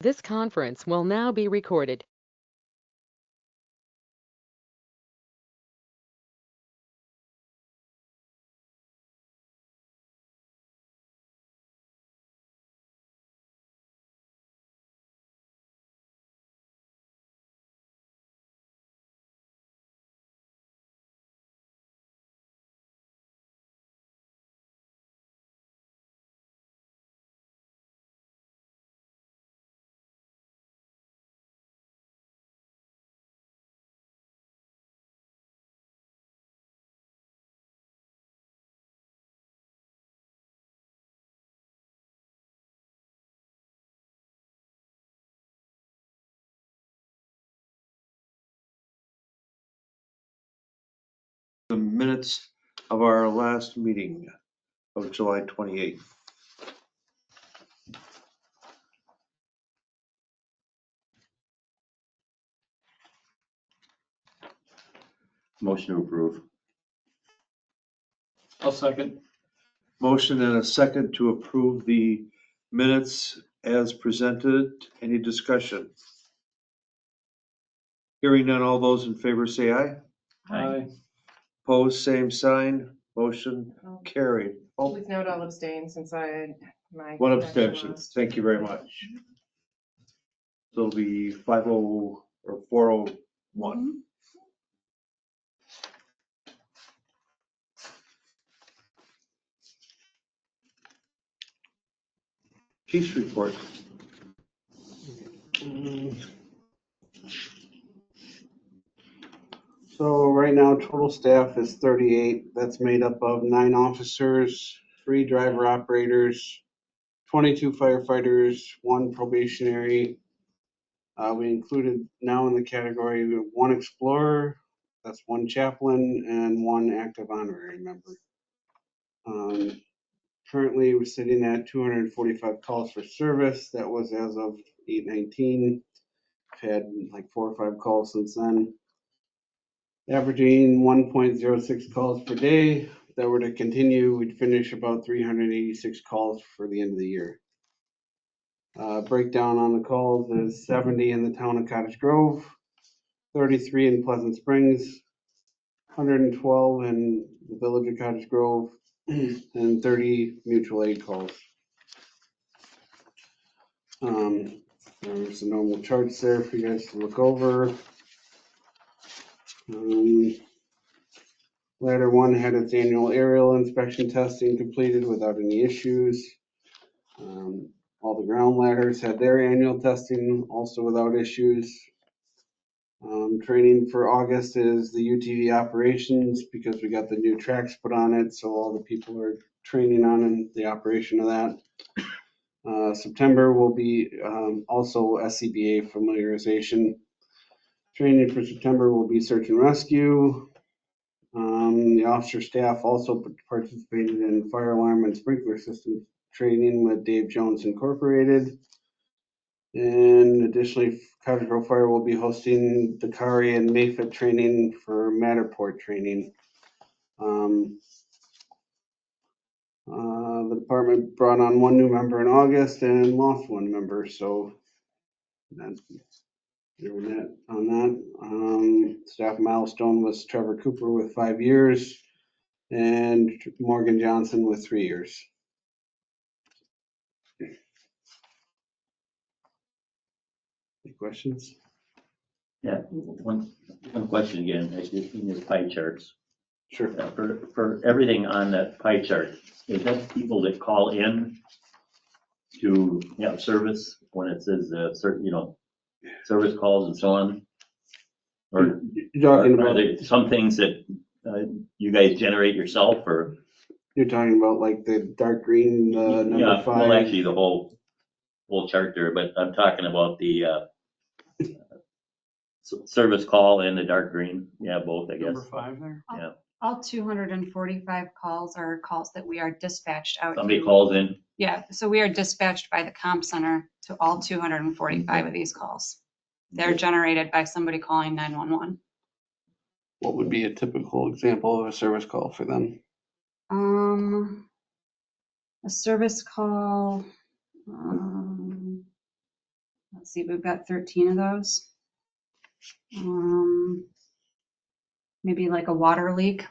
This conference will now be recorded. The minutes of our last meeting of July 28th. Motion to approve. I'll second. Motion and a second to approve the minutes as presented. Any discussion? Hearing none, all those in favor say aye. Aye. Opposed, same sign. Motion carried. Oh, Please note I'll abstain since my. one connection abstention. lost. Thank you very much. So it'll be 50 or 401. Chief's report. So right now, total staff is 38. That's made up of 9 officers, 3 driver operators, 22 firefighters, 1 probationary. We included now in the category 1 explorer, that's 1 chaplain, and 1 active honorary member. Currently, we're sitting at 245 calls for service. That was as of 8/19. I've had like 4 or 5 calls since then. Averaging 1.06 calls per day. If that were to continue, we'd finish about 386 calls for the end of the year. Breakdown on the calls is 70 in the town of Cottage Grove, 33 in Pleasant Springs, 112 in the village of Cottage Grove, and 30 mutual aid calls. There's the normal charts there for you guys to look over. Ladder 1 had its annual aerial inspection testing completed without any issues. All the ground ladders had their annual testing also without issues. Training for August is the UTV operations because we got the new tracks put on it, so all the people are training on the operation of that. September will be also SCBA familiarization. Training for September will be search and rescue. The officer staff also participated in fire alarm and sprinkler system training with Dave Jones Incorporated. And additionally, Cottage Grove Fire will be hosting Dakari and Mayfit training for Matterport training. The department brought on 1 new member in August and lost 1 member, so that's on that. Staff milestone was Trevor Cooper with 5 years and Morgan Johnson with 3 years. Any questions? Yeah, one question again, in your pie charts. Sure. For everything on that pie chart, is that people that call in to have service when it says, service calls and so on? Or You're talking are about, there some things that you guys generate yourself, or? you're talking about like the dark green, number Yeah, 5? well, actually, the whole chart there, but I'm talking about the service call and the dark green. Yeah, both, I guess. Number 5 there. Yeah. All 245 calls are calls that we are dispatched out. Somebody to. calls in. Yeah, so we are dispatched by the comp center to all 245 of these calls. They're generated by somebody calling 911. What would be a typical example of a service call for them? A service call, Let's see, we've got 13 of those. Maybe like a water leak.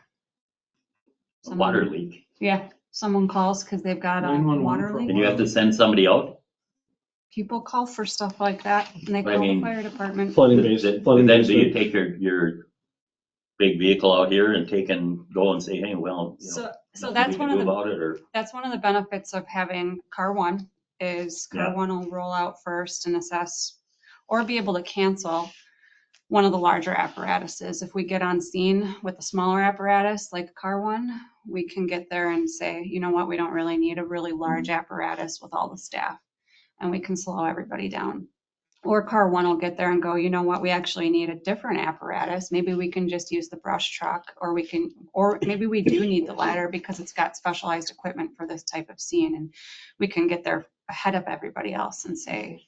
A water leak. Yeah, someone calls because they've got a 911 water for a leak. And you have to send somebody out? People call for stuff like that and they I call the mean, fire department. Flooding Then base, then flooding do you basement. take your big vehicle out here and go and say, hey, well, you know, So nothing that's we can one of do the, about it, or? that's one of the benefits of having Car One is Car Yeah. One will roll out first and assess or be able to cancel one of the larger apparatuses. If we get on scene with a smaller apparatus like Car One, we can get there and say, you know what, we don't really need a really large apparatus with all the staff, and we can slow everybody down. Or Car One will get there and go, you know what, we actually need a different apparatus. Maybe we can just use the brush truck, or maybe we do need the ladder because it's got specialized equipment for this type of scene. And we can get there ahead of everybody else and say,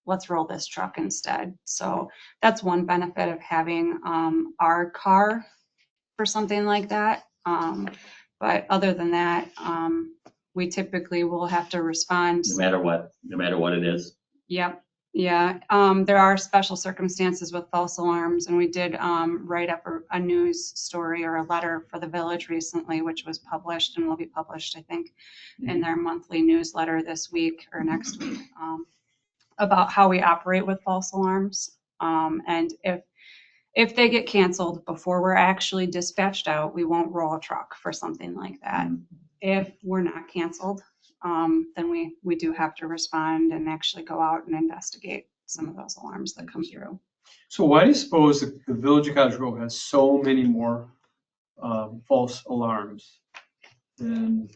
let's roll this truck instead. So that's one benefit of having our car for something like that. But other than that, we typically will have to respond. No matter what it is. Yep. Yeah. There are special circumstances with false alarms, and we did write up a news story or a letter for the village recently, which was published and will be published, I think, in their monthly newsletter this week or next week, about how we operate with false alarms. And if they get canceled before we're actually dispatched out, we won't roll a truck for something like that. If we're not canceled, then we do have to respond and actually go out and investigate some of those alarms that come through. So why do you suppose the Village of Cottage Grove has so many more false alarms than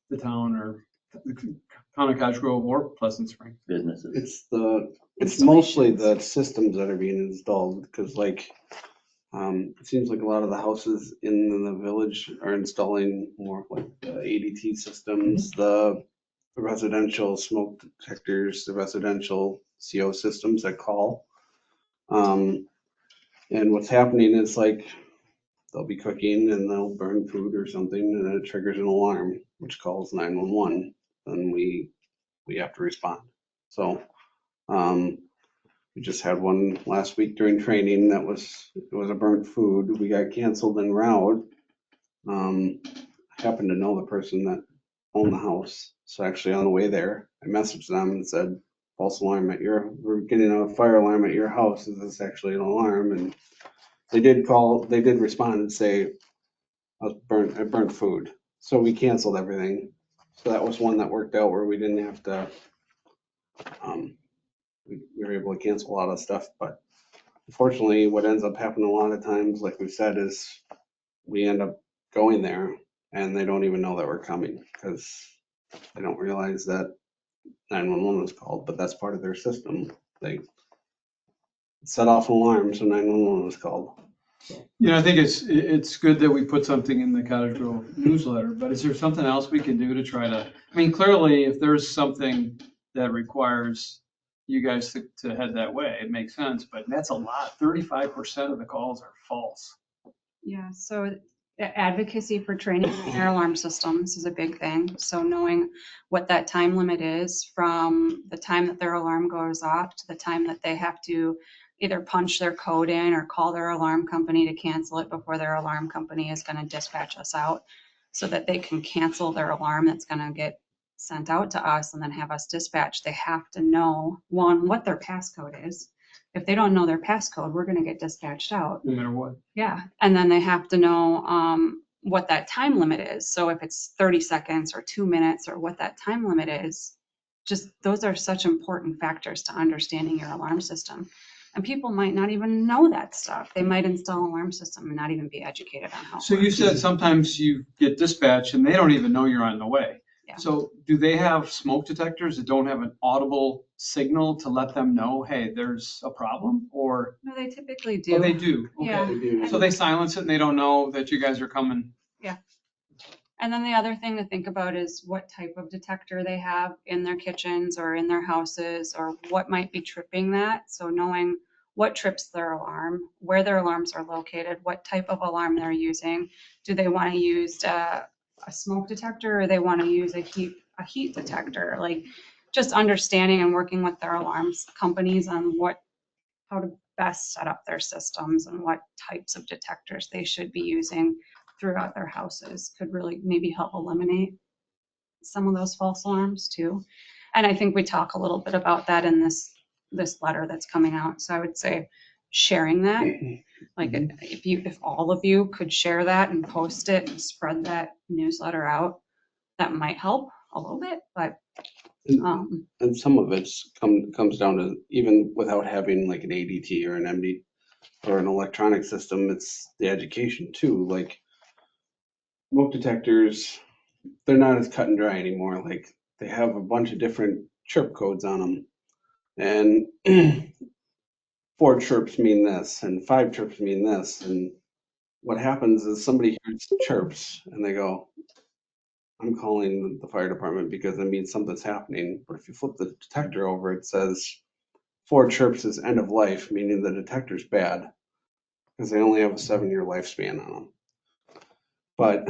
the town or the town of Cottage Grove or Pleasant Spring? Businesses. It's mostly the systems that are being installed, because like, it seems like a lot of the houses in the village are installing more like the ADT systems, the residential smoke detectors, the residential CO systems that call. And what's happening is like, they'll be cooking and they'll burn food or something, and it triggers an alarm, which calls 911. Then we have to respond. So, we just had one last week during training it was a burnt food. We got canceled en route. Happened to know the person that owned the house. So actually on the way there, I messaged them and said, false alarm we're getting a fire alarm at your house. Is this actually an alarm? And they did respond and say, I burnt food. So we canceled everything. So that was one that worked out where we didn't have to, we were able to cancel a lot of stuff, but unfortunately what ends up happening a lot of times, like we said, is we end up going there and they don't even know that we're coming because they don't realize that 911 was called, but that's part of their system. They set off an alarm, so 911 was called. You know, I think it's good that we put something in the Cottage Grove newsletter, but is there something else we can do to try to, I mean, clearly if there's something that requires you guys to head that way, it makes sense, but that's a lot. 35% of the calls are false. Yeah, so advocacy for training in air alarm systems is a big thing. So knowing what that time limit is from the time that their alarm goes off to the time that they have to either punch their code in or call their alarm company to cancel it before their alarm company is going to dispatch us out, so that they can cancel their alarm that's going to get sent out to us and then have us dispatch. They have to know, one, what their passcode is. If they don't know their passcode, we're going to get dispatched out. No matter what. Yeah, and then they have to know what that time limit is. So if it's 30 seconds or 2 minutes or what that time limit is, just those are such important factors to understanding your alarm system. And people might not even know that stuff. They might install an alarm system and not even be educated on how it So you works. said sometimes you get dispatched and they don't even know you're on the way. Yeah. So do they have smoke detectors that don't have an audible signal to let them know, hey, there's a problem? Or, No, they typically oh, do. they do? Yeah. Okay. They do. So they silence it and they don't know that you guys are coming? And then the other thing to think about is what type of detector they have in their kitchens or in their houses, or what might be tripping that. So knowing what trips their alarm, where their alarms are located, what type of alarm they're using. Do they want to use a smoke detector, or they want to use a heat detector? Like, just understanding and working with their alarms companies on how to best set up their systems and what types of detectors they should be using throughout their houses could really maybe help eliminate some of those false alarms too. And I think we talk a little bit about that in this letter that's coming out. So I would say sharing that, like if all of you could share that and post it and spread that newsletter out, that might help a little bit, but And some of it's comes down to, even without having like an ADT or an MD or an electronic system, it's the education too. Like smoke detectors, they're not as cut and dry anymore. Like they have a bunch of different chirp codes on them. And 4 chirps mean this and 5 chirps mean this. And what happens is somebody hears chirps and they go, I'm calling the fire department because it means something's happening. But if you flip the detector over, it says 4 chirps is end of life, meaning the detector's bad because they only have a 7-year lifespan on them. But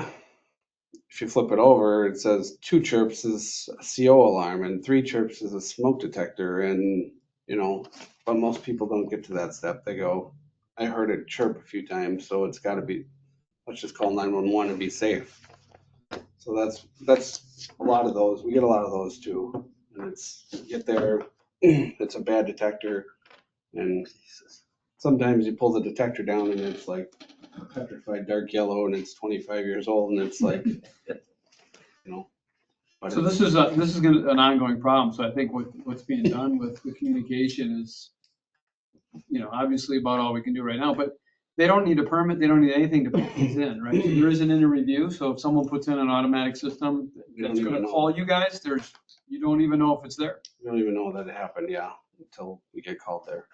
if you flip it over, it says 2 chirps is a CO alarm and 3 chirps is a smoke detector. And, but most people don't get to that step. They go, I heard it chirp a few times, so it's got to be, let's just call 911 and be safe. So that's a lot of those. We get a lot of those too. And you get there, it's a bad detector, and sometimes you pull the detector down and it's like petrified dark yellow and it's 25 years old and it's like, But So this is an ongoing problem. So I think what's being done with the communication is, obviously about all we can do right now, but they don't need a permit. They don't need anything to put these in, right? So there isn't any review. So if someone puts in an automatic system that's going to call you guys, you don't even know if it's there. We don't even know that it happened, until we get called there.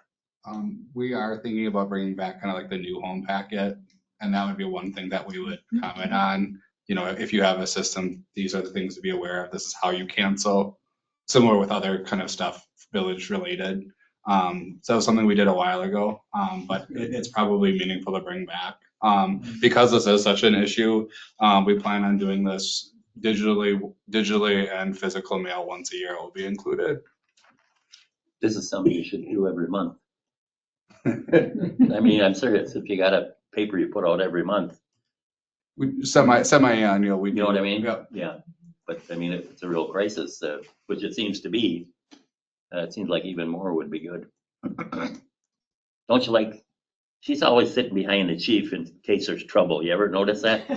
We are thinking about bringing back kind of like the new home packet, and that would be one thing that we would comment on. If you have a system, these are the things to be aware of. This is how you cancel, similar with other kind of stuff, village related. So that was something we did a while ago, but it's probably meaningful to bring back. Because this is such an issue, we plan on doing this digitally and physical mail once a year will be included. This is something you should do every month. I mean, I'm serious. If you got a paper you put out every month, We semi-annual. you know what I mean? Yeah. Yeah. But I mean, if it's a real crisis, which it seems to be, it seems like even more would be good. Don't you like? She's always sitting behind the chief in case there's trouble. You ever notice that?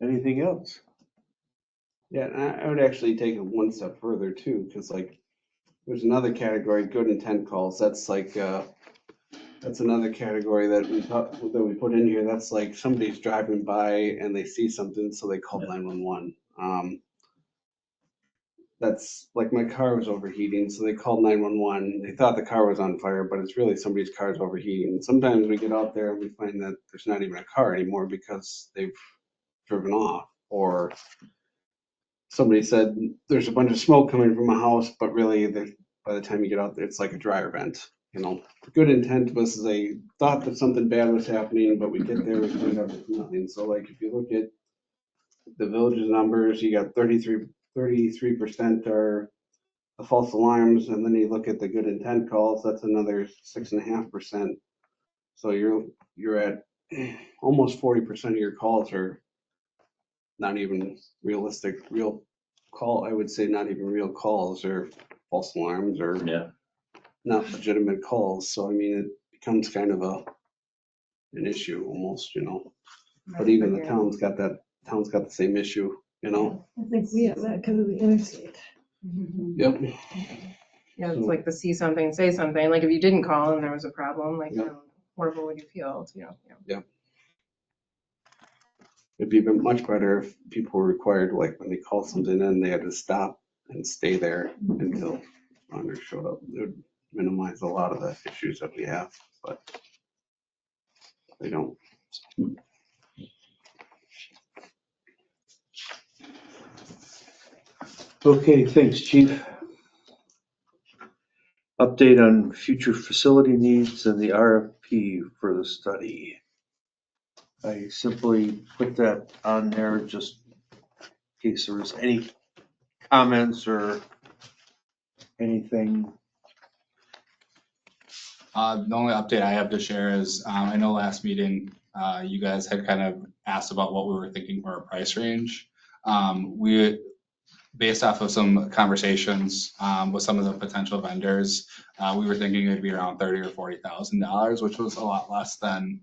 Anything else? Yeah, and I would actually take it one step further too, because there's another category, good intent calls. That's that's another category that we put in here. That's like somebody's driving by and they see something, so they call 911. That's like my car was overheating, so they called 911. They thought the car was on fire, but it's really somebody's car's overheating. Sometimes we get out there and we find that there's not even a car anymore because they've driven off, or somebody said there's a bunch of smoke coming from a house, but really by the time you get out there, it's like a dryer vent. Good intent was they thought that something bad was happening, but we get there, we find out it's nothing. So like if you look at the village's numbers, you got 33% are the false alarms, and then you look at the good intent calls, that's another 6.5%. So you're at almost 40% of your calls are not even real call. I would say not even real calls or false alarms or Yeah. not legitimate calls. So I mean, it becomes kind of an issue almost, But even the town's got the same issue, I think we have that because of the interstate. Yep. Yeah, it's like the see something, say something. Like if you didn't call and there was a problem, like Yeah. how horrible would you feel? It'd be much better if people were required, like when they call something in, they had to stop and stay there until responders showed up. It would minimize a lot of the issues that we have, but they don't. Okay, thanks, chief. Update on future facility needs and the RFP ESP for the study. I simply put that on there just in case there was any comments or anything. The only update I have to share is, I know last meeting, you guys had kind of asked about what we were thinking for a price range. We, based off of some conversations, with some of the potential vendors, we were thinking it'd be around $30,000 or $40,000, which was a lot less than,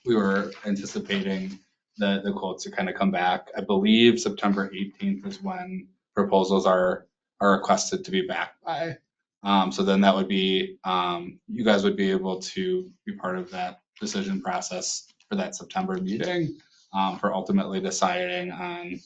we were anticipating the quotes to kind of come back. I believe September 18th is when proposals are requested to be back by. So then that would be, you guys would be able to be part of that decision process for that September meeting, for ultimately deciding on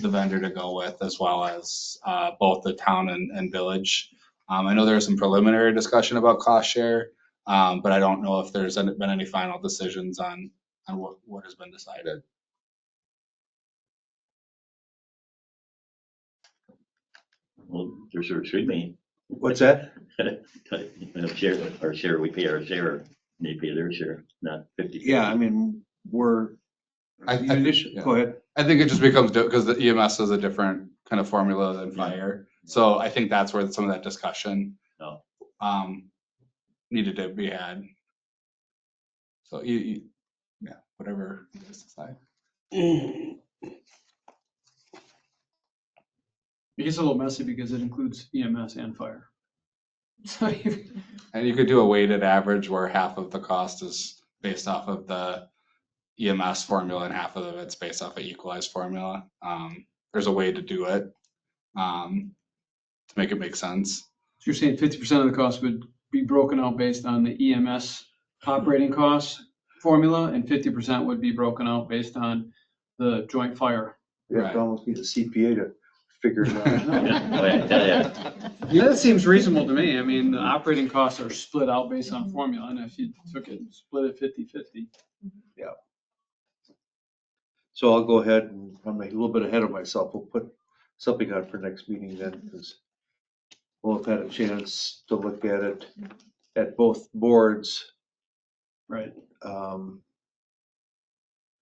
the vendor to go with, as well as both the town and village. I know there's some preliminary discussion about cost share, but I don't know if there's been any final decisions on what has been decided. Well, there sure should be. What's that? Share, we pay our share, they pay their share, not 50. Yeah, I mean, we're, I think- go ahead. I think it just becomes, because the EMS is a different kind of formula than fire. So I think that's where some of that discussion No. needed to be had. So yeah, whatever you guys decide. It gets a little messy because it includes EMS and fire. So And you could do a weighted average where half of the cost is based off of the EMS formula and half of it's based off of equalized formula. There's a way to do it to make it make sense. So you're saying 50% of the cost would be broken out based on the EMS operating costs formula, and 50% would be broken out based on the joint fire. You have to almost be the CPA to figure it out. That seems reasonable to me. I mean, the operating costs are split out based on formula, and if you took it and split it 50-50. So I'll go ahead and I'm a little bit ahead of myself. We'll put something on for next meeting then, because we'll have had a chance to look at it at both boards. Right.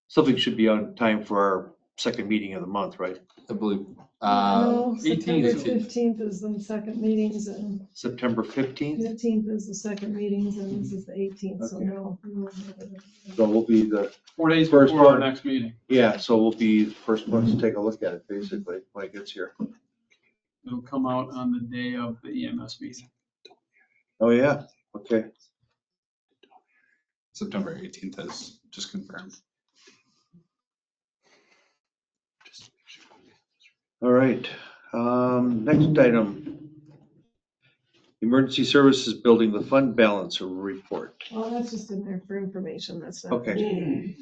Something should be on time for our second meeting of the month, right? I believe. No, 18th. September 15th is the second meetings and September 15th. 15th is the second meetings and this is the 18th, so Okay. no. we won't have it. So we'll be the, 4 days First before our one. next meeting. yeah, so we'll be the first ones to take a look at it basically when it gets here. It'll come out on the day of the EMS meeting. Oh, yeah, okay. September 18th is just confirmed. All right, next item. Emergency Services Building, the fund balance report. Well, that's just in there for information, that's not. Okay.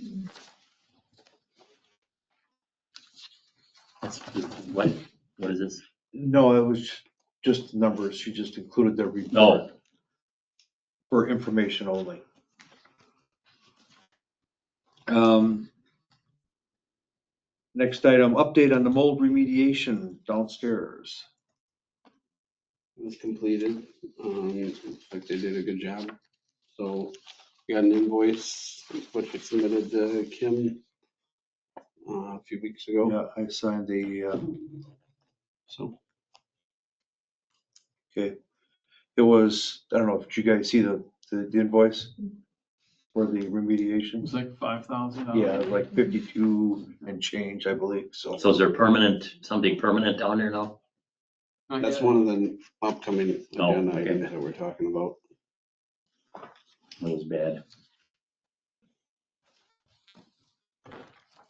That's, what is this? No, it was just numbers. She just included the report No, for information only. Next item, update on the mold remediation downstairs. It was completed. Looks like they did a good job. So we got an invoice, which we submitted to Kim a few weeks ago. Yeah, I signed the, So okay. It was, I don't know if you guys see the invoice for the It remediation. was like $5,000. Yeah, it was like 52 and change, I believe, so. so is there something permanent down there now? Not that's yet. one of the upcoming Oh, agenda okay. items that we're talking about. It was bad.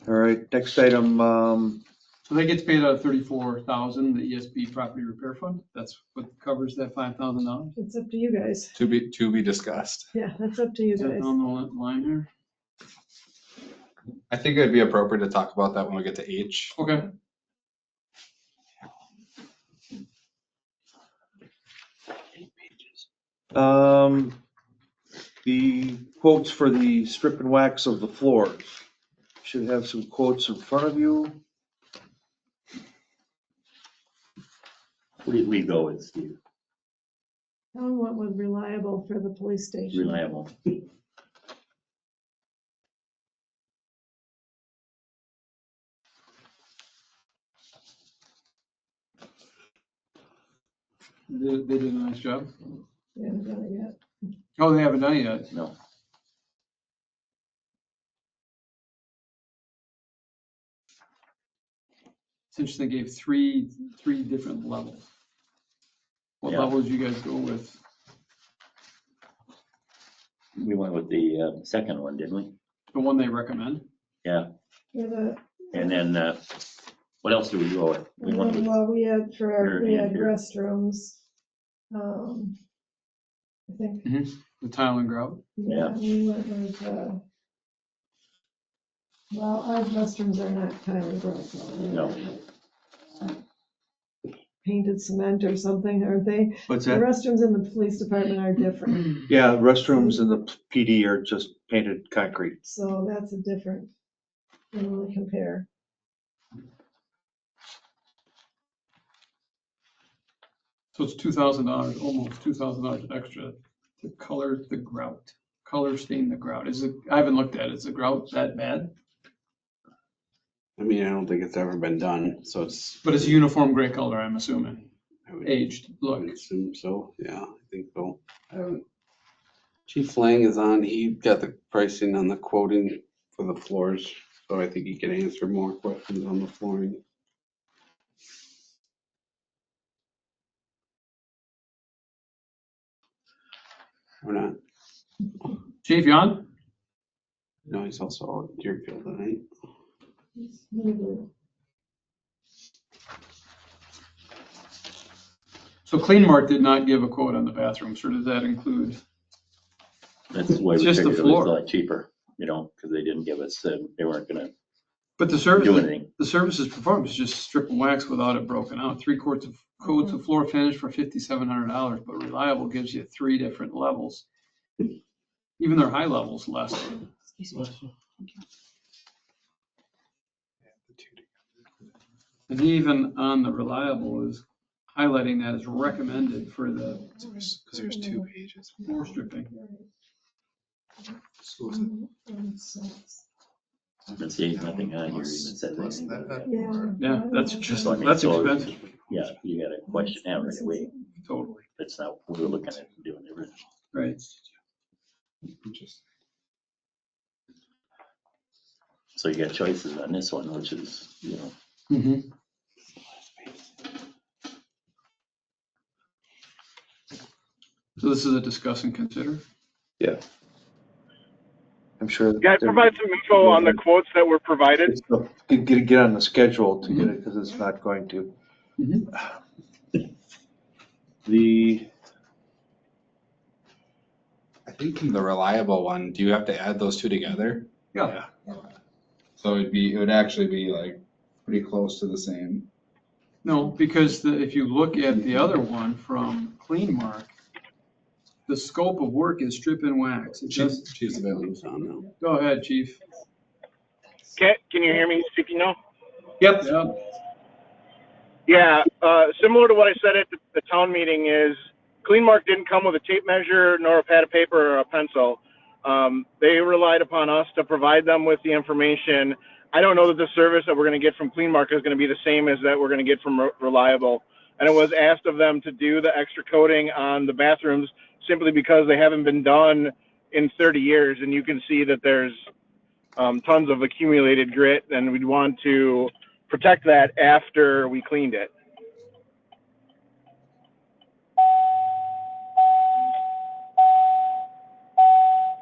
All right, next item, So that gets paid out of 34,000, the ESB property repair fund. That's what covers that $5,000. It's up to you guys. To be discussed. Yeah, that's up to you Is that guys. on the line here? I think it'd be appropriate to talk about that when we get to H. Okay. the quotes for the strip and wax of the floors. Should have some quotes in front of you. Where did we go with Steve? Town went with reliable for the police station. reliable. They did a nice job. They haven't done it yet. Oh, they haven't done it yet. No, It's interesting, they gave three different levels. What Yeah. level did you guys go with? we went with the second one, didn't we? The one they recommend? Yeah, Yeah, and then what else do we go with? We went with, well, we had we had Here. restrooms. I think, The tile and grout? yeah, we went with, well, our restrooms are not tile and grout. No. Painted cement or something, aren't they? What's The that? restrooms in the police department are different, Yeah, restrooms in the PD are just painted concrete. so that's a different, when we compare. So it's $2,000, almost $2,000 extra to color the grout, color stain the grout. Is it, I haven't looked at it, is the grout that bad? I mean, I don't think it's ever been done, so it's. But it's a uniform gray color, I'm assuming, I would- aged I look. would assume so, yeah, I think so. Chief Lang is on, he got the pricing on the quoting for the floors, so I think he can answer more questions on the flooring. Or not, Chief, you on? no, he's also out at Deerfield tonight. So Clean Mark did not give a quote on the bathrooms, or does that include? that's why It's we just the figured it was a floor. lot cheaper, you know, because they didn't give us, they weren't gonna But the do service, anything. the services performed is just strip and wax without it broken out. 3 coats of floor finish for $5,700, but Reliable gives you 3 different levels. Even their high levels less. And even on the Reliable is highlighting that as recommended for the Because there's 2 pages. floor stripping. And see, nothing on here even says anything. Yeah, that's So, I mean, that's so, expensive, Yeah, you got a question now right away. totally, That's not, we were looking at doing it. right. So you got choices on this one, which is, you know, Mhm. So this is a discuss and consider? Yeah. I'm sure. Yeah, provide some info on the quotes that were provided. Get on the schedule to get it, because it's not going to. The, I think in the reliable one, do you have to add those 2 together? Yeah. So it would actually be like pretty close to the same. No, because if you look at the other one from Clean Mark, the scope of work is strip and wax. It does, She's available. He's on now. go ahead, chief. Can you hear me speaking now? Yep. Yeah, similar to what I said at the town meeting is CleanMark didn't come with a tape measure nor a pad of paper or a pencil. They relied upon us to provide them with the information. I don't know that the service that we're going to get from CleanMark is going to be the same as that we're going to get from Reliable. And it was asked of them to do the extra coating on the bathrooms simply because they haven't been done in 30 years. And you can see that there's tons of accumulated grit, and we'd want to protect that after we cleaned it.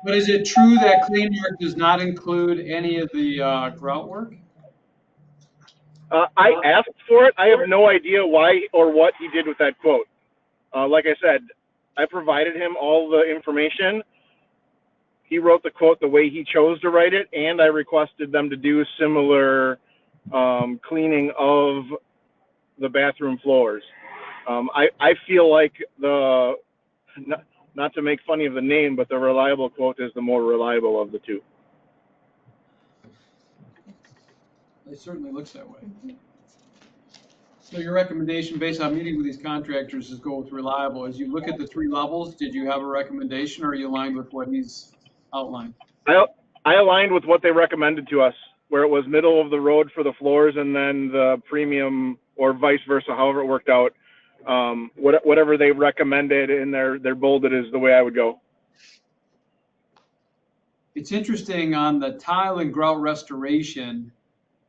But is it true that Clean Mark does not include any of the grout work? I asked for it. I have no idea why or what he did with that quote. Like I said, I provided him all the information. He wrote the quote the way he chose to write it, and I requested them to do similar cleaning of the bathroom floors. I feel like not to make funny of the name, but the Reliable quote is the more reliable of the 2. It certainly looks that way. So your recommendation based on meeting with these contractors is go with reliable. As you look at the three levels, did you have a recommendation or are you aligned with what he's outlined? I aligned with what they recommended to us, where it was middle of the road for the floors and then the premium or vice versa, however it worked out. Whatever they recommended in their bolded is the way I would go. It's interesting on the tile and grout restoration,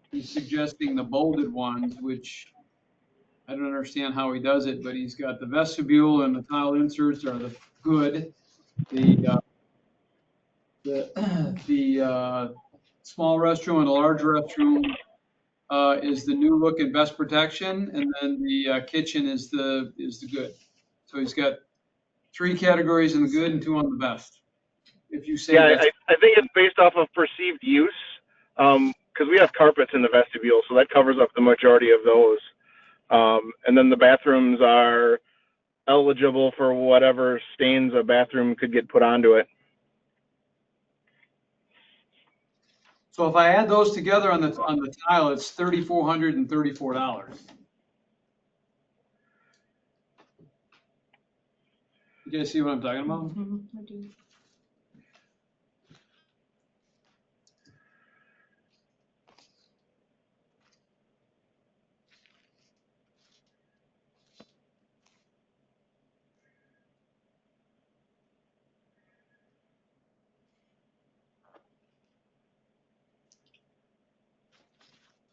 he's suggesting the bolded ones, which I don't understand how he does it, but he's got the vestibule and the tile inserts are the good. The small restroom and the large restroom is the new look and best protection, and then the kitchen is the good. So he's got 3 categories in the good and 2 on the best. If you say Yeah, that's, I think it's based off of perceived use, because we have carpets in the vestibule, so that covers up the majority of those. And then the bathrooms are eligible for whatever stains a bathroom could get put onto it. so if I add those together on the tile, it's $3,434. You guys see what I'm talking about? I do.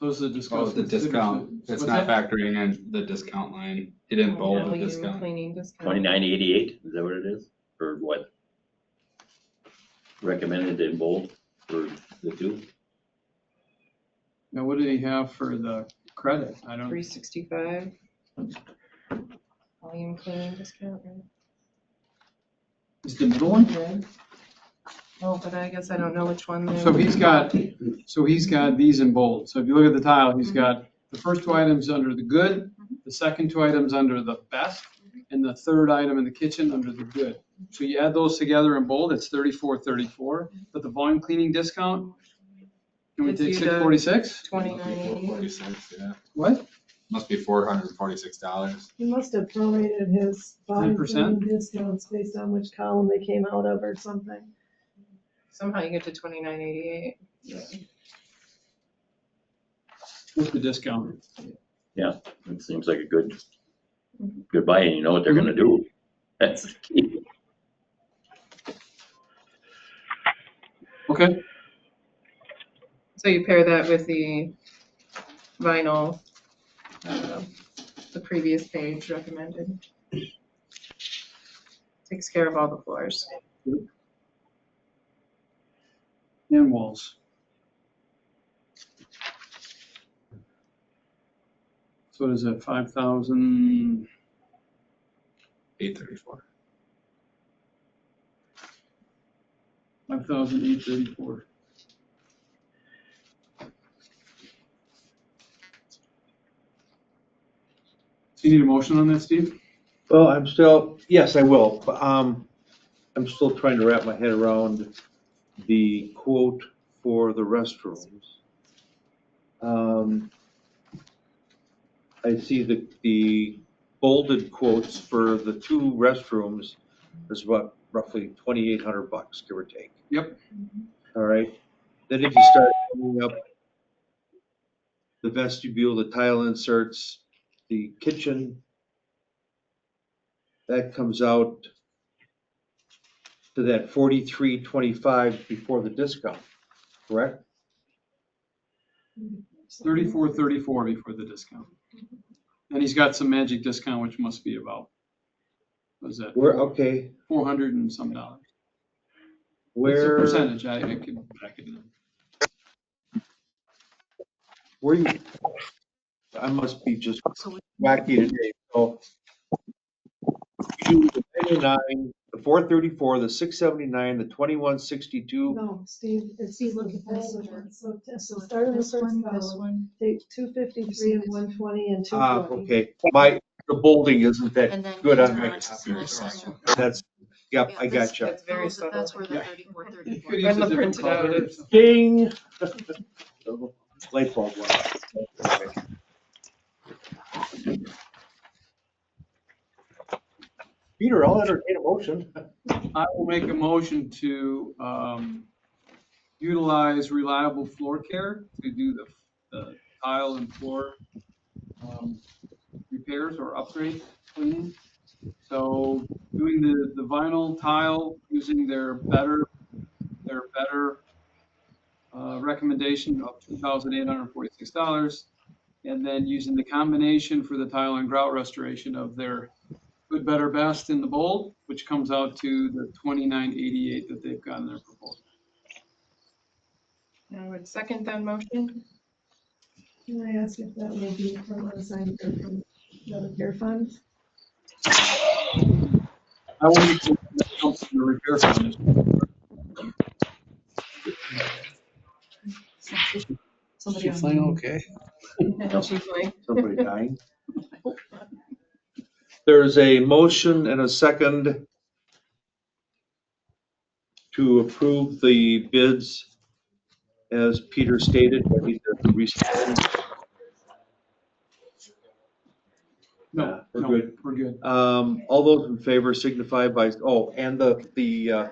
Those are the Oh, discussed. the discount, it's What's not that? factoring in the discount line. He didn't bold the Volume discount. Cleaning discount. 2988, is that what it is? Or what? Recommended in bold for the 2? Now, what did he have for the credit? I don't, 365. Volume cleaning discount, right? is the middle one? Red. Oh, but I guess I don't know which one. So he's got these in bold. So if you look at the tile, he's got the first 2 items under the good, the second 2 items under the best, and the third item in the kitchen under the good. So you add those together in bold, it's $3,434. But the volume cleaning discount, can we Gives take you the $646? 2988. 46, yeah. What? Must be $446. He must have prorated his volume 10%? discounts based on which column they came out of or something. Somehow you get to 2988. What's the discount? It seems like a good buy, and you know what they're gonna do. That's the key. Okay. So you pair that with the vinyl, the previous page recommended. Takes care of all the floors. And walls. So what is that, 5,000? 834. 5,834. Do you need a motion on that, Steve? Well, yes, I will. But, I'm still trying to wrap my head around the quote for the restrooms. I see the bolded quotes for the 2 restrooms is what, roughly $2,800, give or take. Yep. All right. Then if you start adding up the vestibule, the tile inserts, the kitchen, that comes out to that $43.25 before the discount, correct? 3434 before the discount. And he's got some magic discount, which must be about, what is that? Okay, 400 and some dollars. It's a where, percentage, I can back it in. where you, I must be just wacky today, so. You do the 99, the 434, the 679, the 2162, No, Steve, it's. Steve, look at this one. So start in the This first one, this column, one. take 253 and 120 and 220. okay, the bolding isn't that And then good on here's my our copy. semester. That's, yep, I this- gotcha. That's very That's subtle. where the Yeah. 34, You 34. could When use a the different printed out, color. it's- Ding! Light bulb went off. Peter, I'll entertain a motion. I will make a motion to utilize Reliable Floor Care to do the tile and floor repairs or upgrade cleaning. So doing the vinyl tile using their better recommendation of $2,846, and then using the combination for the tile and grout restoration of their good, better, best in the bold, which comes out to the $29.88 that they've got in their proposal. I would second that motion. Can I ask if that will be from unassigned or from the care funds? I will make the repair fund. Somebody She on. fine, okay? She's like, Somebody dying. There's a motion and a second to approve the bids as Peter stated. I need to restate. No, We're no, good. we're good. All those in favor signify by, oh, and the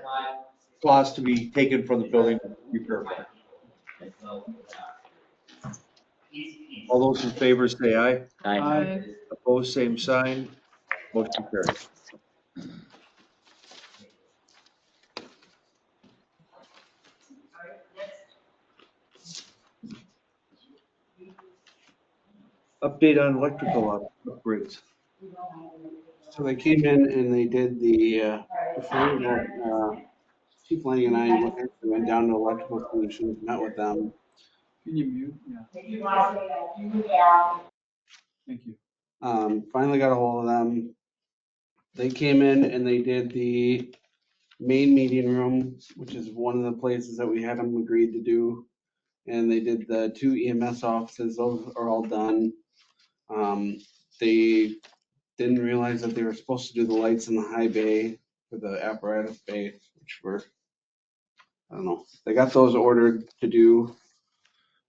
cost to be taken from the building repair fund. All those in favor say aye. Aye. Opposed, same sign. Motion carries. Update on electrical upgrades. So they came in and they did the Chief Lang and I actually went down to Electrical Solutions, met with them. Can you mute? Thank you. Finally got a hold of them. They came in and they did the main meeting room, which is one of the places that we had them agreed to do. And they did the 2 EMS offices, those are all done. They didn't realize that they were supposed to do the lights in the high bay for the apparatus bay, which were, I don't know, they got those ordered to do.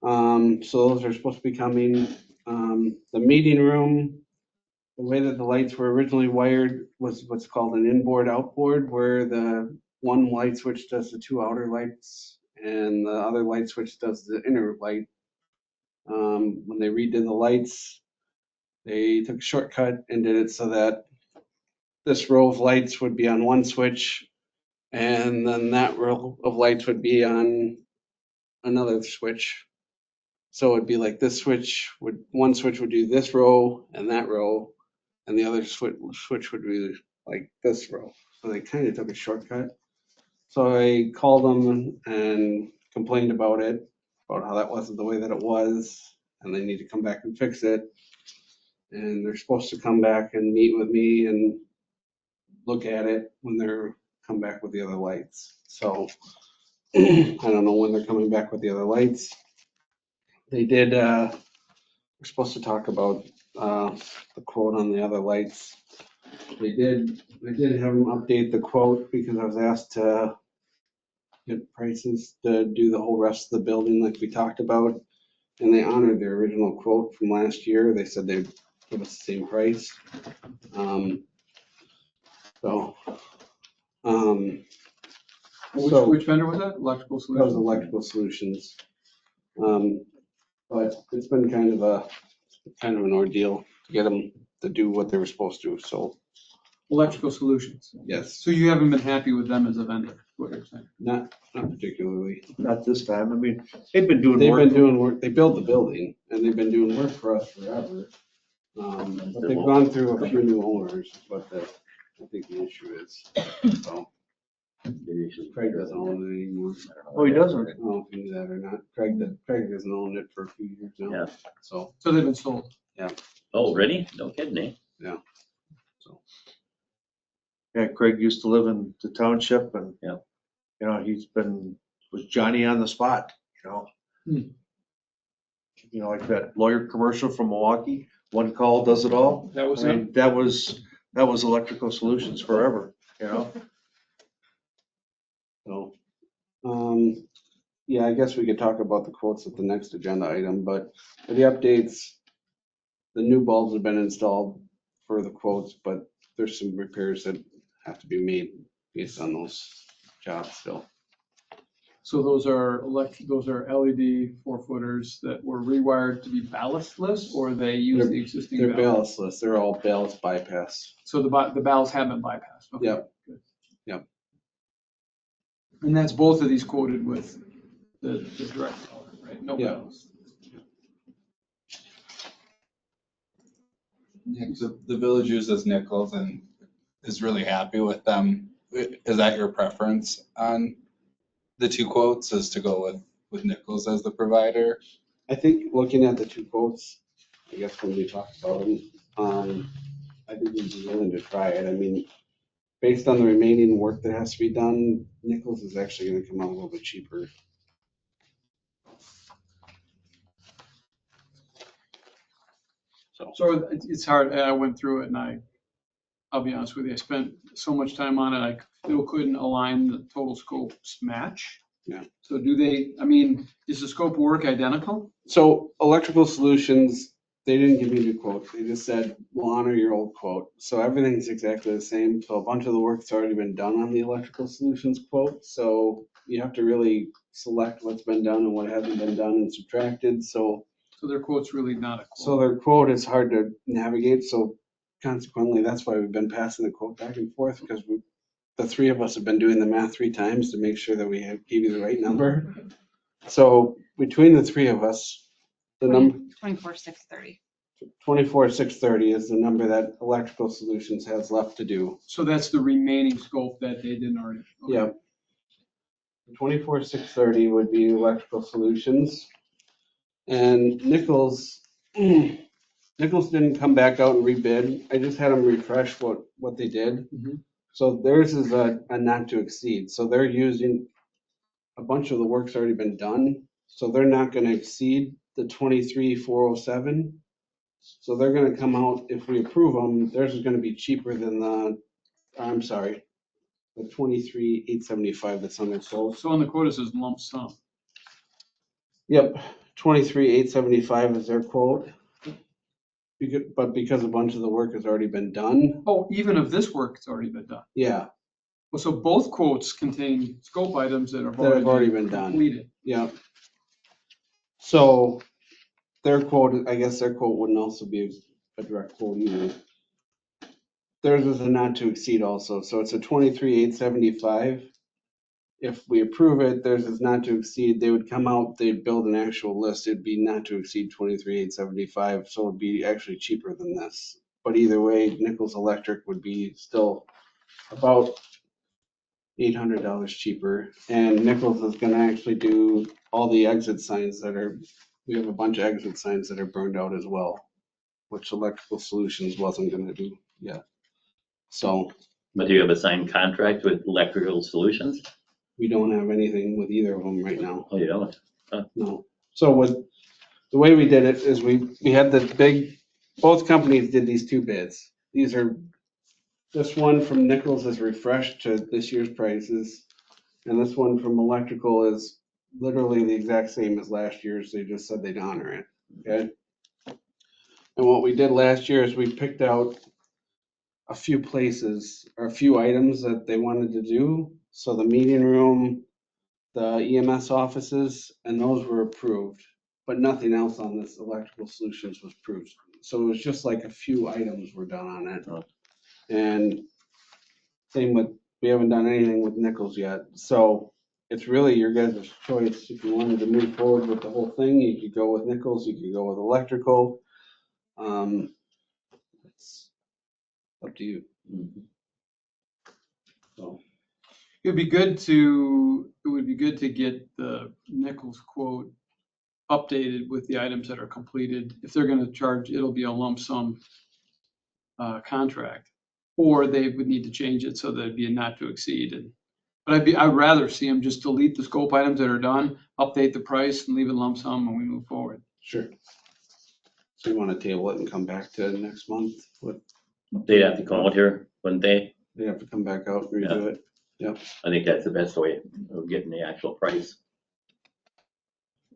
So those are supposed to be coming. The meeting room, the way that the lights were originally wired was what's called an inboard outboard, where the one light switch does the 2 outer lights and the other light switch does the inner light. When they redid the lights, they took a shortcut and did it so that this row of lights would be on one switch and then that row of lights would be on another switch. So it'd be like this one switch would do this row and that row, and the other switch would be like this row. So they kind of took a shortcut. So I called them and complained about it, about how that wasn't the way that it was, and they need to come back and fix it. And they're supposed to come back and meet with me and look at it when they're come back with the other lights. So I don't know when they're coming back with the other lights. They did, we're supposed to talk about the quote on the other lights. I did have them update the quote because I was asked to get prices to do the whole rest of the building like we talked about. And they honored their original quote from last year. They said they'd give us the same price. Which vendor was that? Electrical That was Solutions? Electrical Solutions. But it's been kind of an ordeal to get them to do what they were supposed to, so, Electrical Solutions. yes, So you haven't been happy with them as a vendor, is what you're saying? not particularly. Not this time. I mean, they've been doing They've work. been doing work, they built the building, and they've been doing work for us forever. But they've gone through a few new owners, but I think the issue is, so, Craig doesn't own it anymore. Oh, he doesn't? I don't know if you knew that or not. Craig doesn't own it for a few years now. Yeah. So, So they've been sold. Oh, really? No kidding, eh? Yeah, Craig used to live in the township and, Yeah. you know, was Johnny on the spot, you know? Hmm. You know, like that lawyer commercial from Milwaukee, one call does it all. That was I it? mean, that was Electrical Solutions forever, you know? So, yeah, I guess we could talk about the quotes at the next agenda item, but for the updates, the new bulbs have been installed for the quotes, but there's some repairs that have to be made based on those jobs still. So those are LED 4-footers that were rewired to be ballastless, or they use the existing They're ballast? ballastless, they're all ballast bypass. So the ballasts have been bypassed? Okay, Yep. good. Yep. And that's both of these quoted with the direct color, right? No Yeah. ballast. The village uses Nichols and is really happy with them. Is that your preference on the two quotes, is to go with Nichols as the provider? I think looking at the two quotes, I guess when we talked about them, I think we'd be willing to try it. I mean, based on the remaining work that has to be done, Nichols is actually gonna come out a little bit cheaper. So it's hard, I went through it and I'll be honest with you, I spent so much time on it, I still couldn't align the total scopes match. Yeah. So do they, I mean, is the scope of work identical? So Electrical Solutions, they didn't give me a new quote. They just said, we'll honor your old quote. So everything's exactly the same. So a bunch of the work's already been done on the Electrical Solutions quote. So you have to really select what's been done and what hasn't been done and subtracted. So their quote's really not a quote. So their quote is hard to navigate, so consequently, that's why we've been passing the quote back and forth, because the three of us have been doing the math 3 times to make sure that we gave you the right number. So between the three of us, the number 24,630. 24,630 is the number that Electrical Solutions has left to do. So that's the remaining scope that they didn't already. Okay. Yeah. 24,630 would be Electrical Solutions. And Nichols didn't come back out and rebid. I just had them refresh what they did. Mhm. So theirs is a not to exceed. So they're using, a bunch of the work's already been done. So they're not gonna exceed the 23,407. So they're gonna come out, if we approve them, theirs is gonna be cheaper than the 23,875 that's on their quote. So on the quote, it says lump sum. Yep, 23,875 is their quote. But because a bunch of the work has already been done, Oh, even if this work's already been done. yeah, Well, so both quotes contain scope items that have that have already already been been done, completed. yeah. So their quote, I guess their quote wouldn't also be a direct quote either. Theirs is a not to exceed also, so it's a 23,875. If we approve it, theirs is not to exceed, they would come out, they'd build an actual list, it'd be not to exceed 23,875, so it'd be actually cheaper than this. But either way, Nichols Electric would be still about $800 cheaper, and Nichols is gonna actually do all the exit signs we have a bunch of exit signs that are burned out as well, which Electrical Solutions wasn't gonna do yet. So But do you have a signed contract with Electrical Solutions? we don't have anything with either of them right now. Oh, you don't? No. So the way we did it is we had both companies did these 2 bids. This one from Nichols is refreshed to this year's prices. And this one from Electrical is literally the exact same as last year's. They just said they'd honor it. Okay. And what we did last year is we picked out a few places or a few items that they wanted to do. So the meeting room, the EMS offices, and those were approved, but nothing else on this Electrical Solutions was approved. So it was just like a few items were done on it. Oh. And same with, we haven't done anything with Nichols yet. So it's really your guys' choice. If you wanted to move forward with the whole thing, you could go with Nichols, you could go with Electrical. It's up to you. So. It would be good to get the Nichols quote updated with the items that are completed. If they're gonna charge, it'll be a lump sum contract. Or they would need to change it so that it'd be a not to exceed. But I'd rather see them just delete the scope items that are done, update the price and leave it lump sum and we move forward. Sure. So you want to table it and come back to next month? They'd have to come out here, wouldn't they? They have to come back out and redo it. Yep. I think that's the best way of getting the actual price.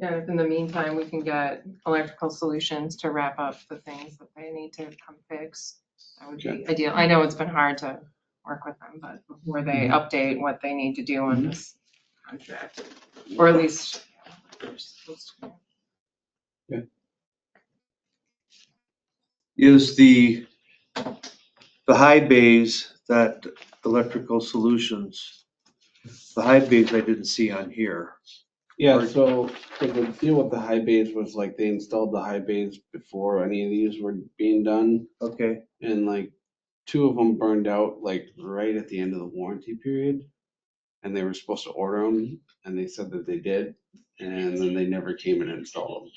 Yeah, if in the meantime, we can get Electrical Solutions to wrap up the things that they need to come fix, that would be ideal. I know it's been hard to work with them, but before they update what they need to do on this contract, or at least. They're supposed to. Is the high bays, that Electrical Solutions, the high bays I didn't see on here. Yeah, so the deal with the high bays was like they installed the high bays before any of these were being done. Okay, And like 2 of them burned out like right at the end of the warranty period. And they were supposed to order them and they said that they did. And then they never came and installed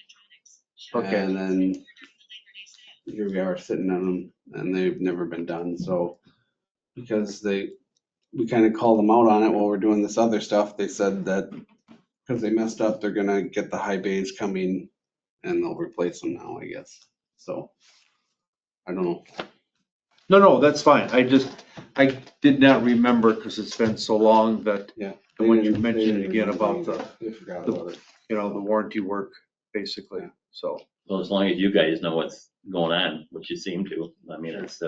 them. okay. And then here we are sitting on them and they've never been done. So because we kind of called them out on it while we're doing this other stuff, they said that because they messed up, they're gonna get the high bays coming and they'll replace them now, I guess. So I don't know. No, that's fine. I did not remember because it's been so long that, Yeah. and when They you didn't- mentioned they it again didn't about remember the, They forgot about it. the warranty work, basically, so. Well, as long as you guys know what's going on, which you seem to, I mean, it's,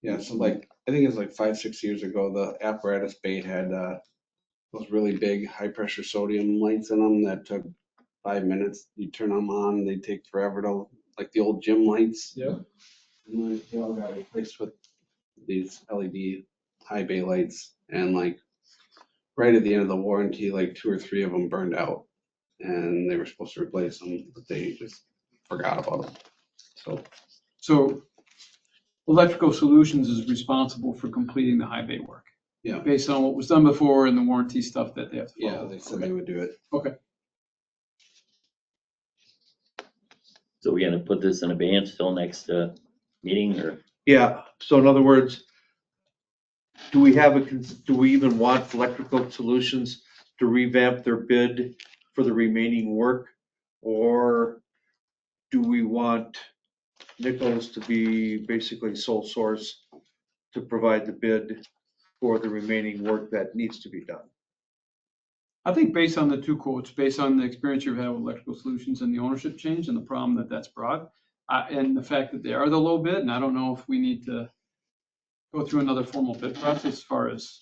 Yeah, so like, I think it's like 5-6 years ago, the apparatus bay had those really big high pressure sodium lights in them that took 5 minutes. You turn them on, they take forever to, like the old gym lights. Yeah. And then they all got replaced with these LED high bay lights. And like right at the end of the warranty, like 2 or 3 of them burned out. And they were supposed to replace them, but they just forgot about them. So Electrical Solutions is responsible for completing the high bay work. Yeah. Based on what was done before and the warranty stuff that they have to Yeah, follow. they said they would do it. Okay. so we're gonna put this in abeyance till next meeting, or? Yeah, so in other words, do we even want Electrical Solutions to revamp their bid for the remaining work? Or do we want Nichols to be basically sole source to provide the bid for the remaining work that needs to be done? I think based on the 2 quotes, based on the experience you've had with Electrical Solutions and the ownership change and the problem that that's brought, and the fact that they are the low bid, and I don't know if we need to go through another formal bid process as far as,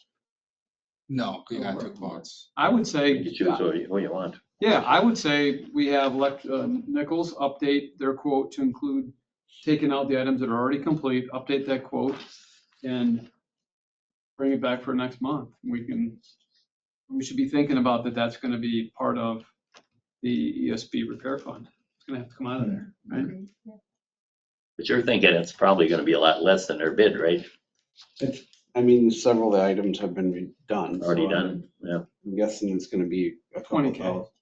No, you got 2 quotes. I would say. You can choose what you want. Yeah, I would say we have Nichols update their quote to include taking out the items that are already complete, update that quote, and bring it back for next month. We should be thinking about that that's gonna be part of the ESB repair fund. It's gonna have to come out of there, right? But you're thinking it's probably gonna be a lot less than their bid, right? I mean, several of the items have been done. Already so done, yeah. I'm guessing it's gonna be a couple 20K. thousand.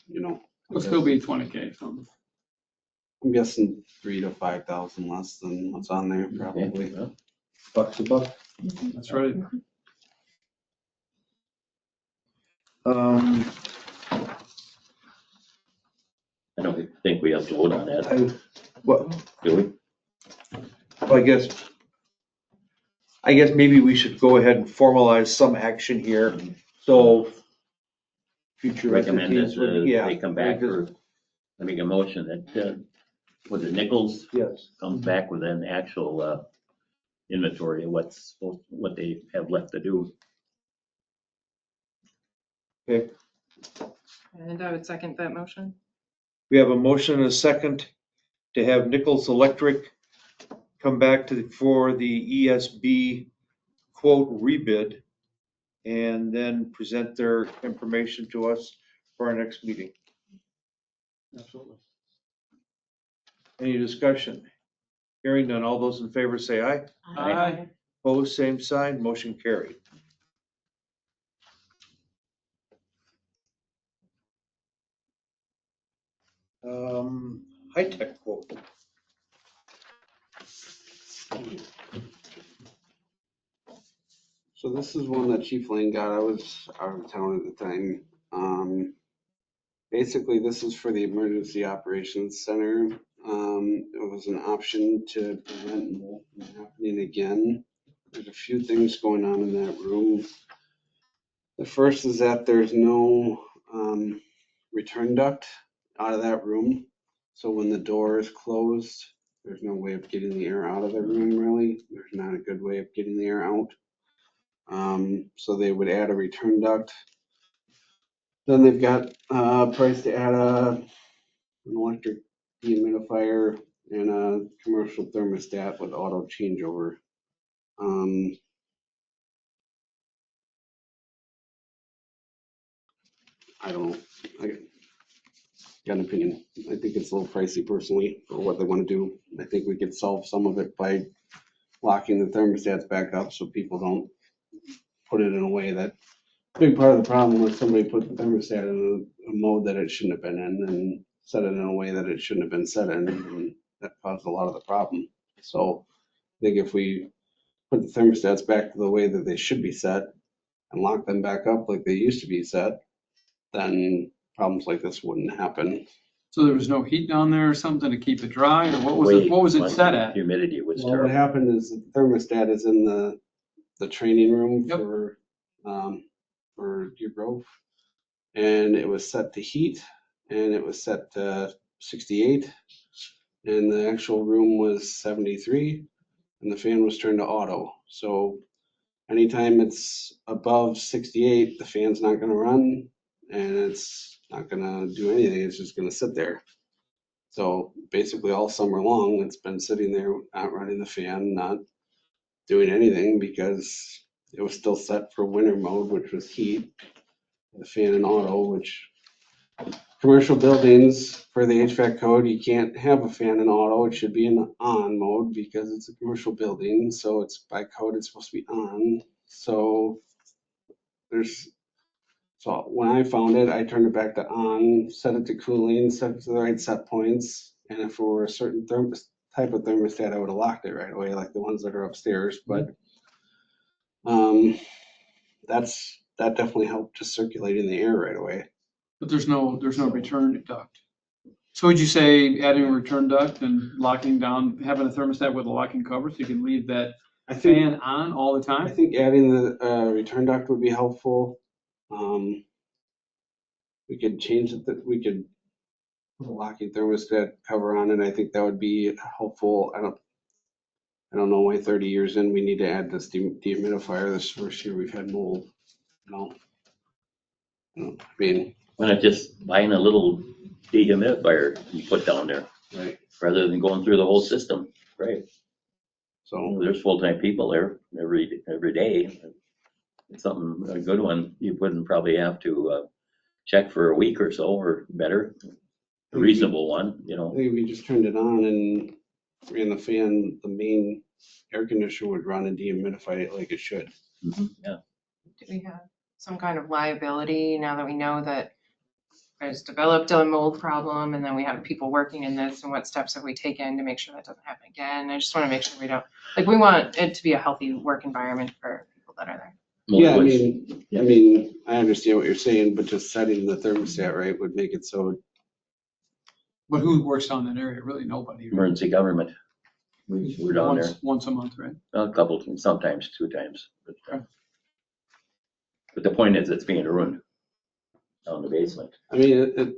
You know, It'll still be 20K from, I'm guessing 3,000 to 5,000 less than what's on there probably. Yeah. Bucks a buck. that's right. Um, I don't think we have to vote on that, Well, do we? I guess maybe we should go ahead and formalize some action here, so future Recommend entities would, that yeah. they come back for, I make a motion that, was it Nichols Yes, comes back with an actual inventory of what they have left to do. okay. And I would second that motion. We have a motion and a second to have Nichols Electric come back for the ESB quote rebid and then present their information to us for our next meeting. Absolutely. Any discussion? Hearing none, all those in favor say aye. Aye. Opposed, same sign, motion carried. High-tech quote. So this is one that Chief Lane got. I was out of town at the time. Basically, this is for the Emergency Operations Center. It was an option to prevent mold from happening again. There's a few things going on in that room. The first is that there's no return duct out of that room. So when the door is closed, there's no way of getting the air out of the room really. There's not a good way of getting the air out. So they would add a return duct. Then they've got a price to add an electric dehumidifier and a commercial thermostat with auto changeover. I don't know. I got an opinion. I think it's a little pricey personally for what they want to do. I think we could solve some of it by locking the thermostats back up so people don't put it in a way that, big part of the problem was somebody put the thermostat in a mode that it shouldn't have been in and set it in a way that it shouldn't have been set in, and that caused a lot of the problem. So I think if we put the thermostats back to the way that they should be set and lock them back up like they used to be set, then problems like this wouldn't happen. So there was no heat down there or something to keep it dry, or what was it set at? Humidity was Well, what terrible. happened is the thermostat is in the training room Yep. for Deer Grove. And it was set to heat and it was set to 68. And the actual room was 73 and the fan was turned to auto. So anytime it's above 68, the fan's not gonna run and it's not gonna do anything. It's just gonna sit there. So basically all summer long, it's been sitting there, not running the fan, not doing anything because it was still set for winter mode, which was heat. The fan and auto, which commercial buildings for the HVAC code, you can't have a fan and auto. It should be in on mode because it's a commercial building. So it's by code, it's supposed to be on. So when I found it, I turned it back to on, set it to cooling, set it to the right set points. And if it were a certain type of thermostat, I would have locked it right away, like the ones that are upstairs. But that definitely helped just circulating the air right away. But there's no return duct. So would you say adding a return duct and locking down, having a thermostat with a locking cover so you can leave that I think fan on all the I time? think adding the return duct would be helpful. We could change it, that we could put a locking thermostat cover on it. I think that would be helpful. I don't know why 30 years in, we need to add this dehumidifier. This first year we've had mold. I mean, Why not just buying a little dehumidifier you put down there right, rather than going through the whole system, right? so, There's full-time people there every day. It's something, a good one, you wouldn't probably have to check for a week or so or better. A reasonable one, you I know. think if we just turned it on and ran the fan, the main air conditioner would run and dehumidify it like it should. Yeah. Do we have some kind of liability now that we know that there's developed a mold problem and then we have people working in this, and what steps have we taken to make sure that doesn't happen again? I just want to make sure we don't, like, we want it to be a healthy work environment for people that are there. Yeah, Well, I mean, I understand what you're saying, but just setting the thermostat right would make it so. But who works down that area? Really nobody. emergency government. We're down there Once a month, right? a couple, sometimes 2 times. But the point is, it's being ruined down the basement. I mean,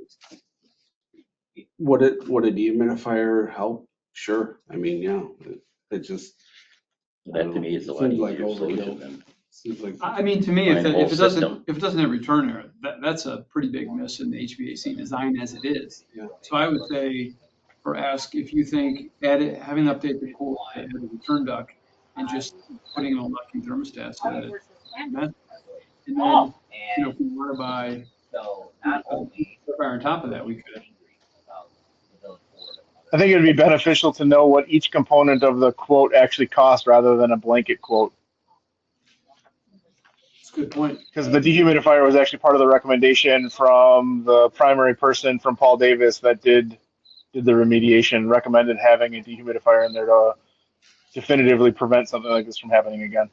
would a dehumidifier help? Sure. I mean, yeah, it just That to me is a lot Seems like easier solution overkill. than. seems like. I mean, to me, if Fine, whole it system. doesn't have return air, that's a pretty big miss in the HVAC design as it is. Yeah. So I would say, or ask if you think having to update the code to add the return duct and just putting in a locking thermostat so that and then, if we were to buy fire on top of that, we could. I think it'd be beneficial to know what each component of the quote actually costs rather than a blanket quote. That's a good point. Because the dehumidifier was actually part of the recommendation from the primary person from Paul Davis that did the remediation, recommended having a dehumidifier in there to definitively prevent something like this from happening again.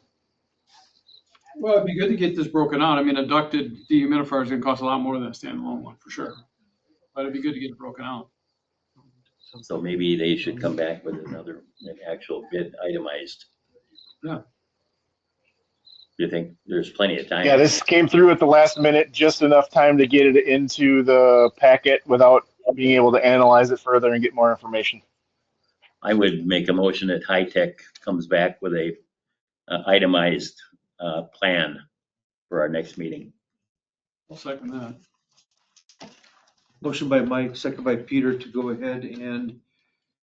Well, it'd be good to get this broken out. I mean, a ducted dehumidifier is gonna cost a lot more than a standalone one, for sure. But it'd be good to get it broken out. So maybe they should come back with an actual bid itemized. Yeah. You think there's plenty of time? Yeah, this came through at the last minute, just enough time to get it into the packet without being able to analyze it further and get more information. I would make a motion that High Tech comes back with a itemized plan for our next meeting. I'll second that. Motion by Mike, second by Peter to go ahead and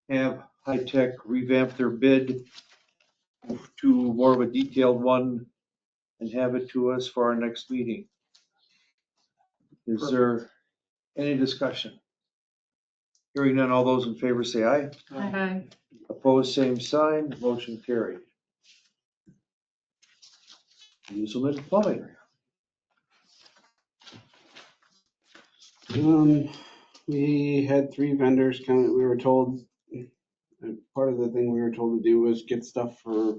have High Tech revamp their bid to more of a detailed one and have it to us for our next meeting. Is there any discussion? Hearing none, all those in favor say aye. Aye. Opposed, same sign, motion carried. Userman Plumbing. We had 3 vendors come, we were told, part of the thing we were told to do was get stuff for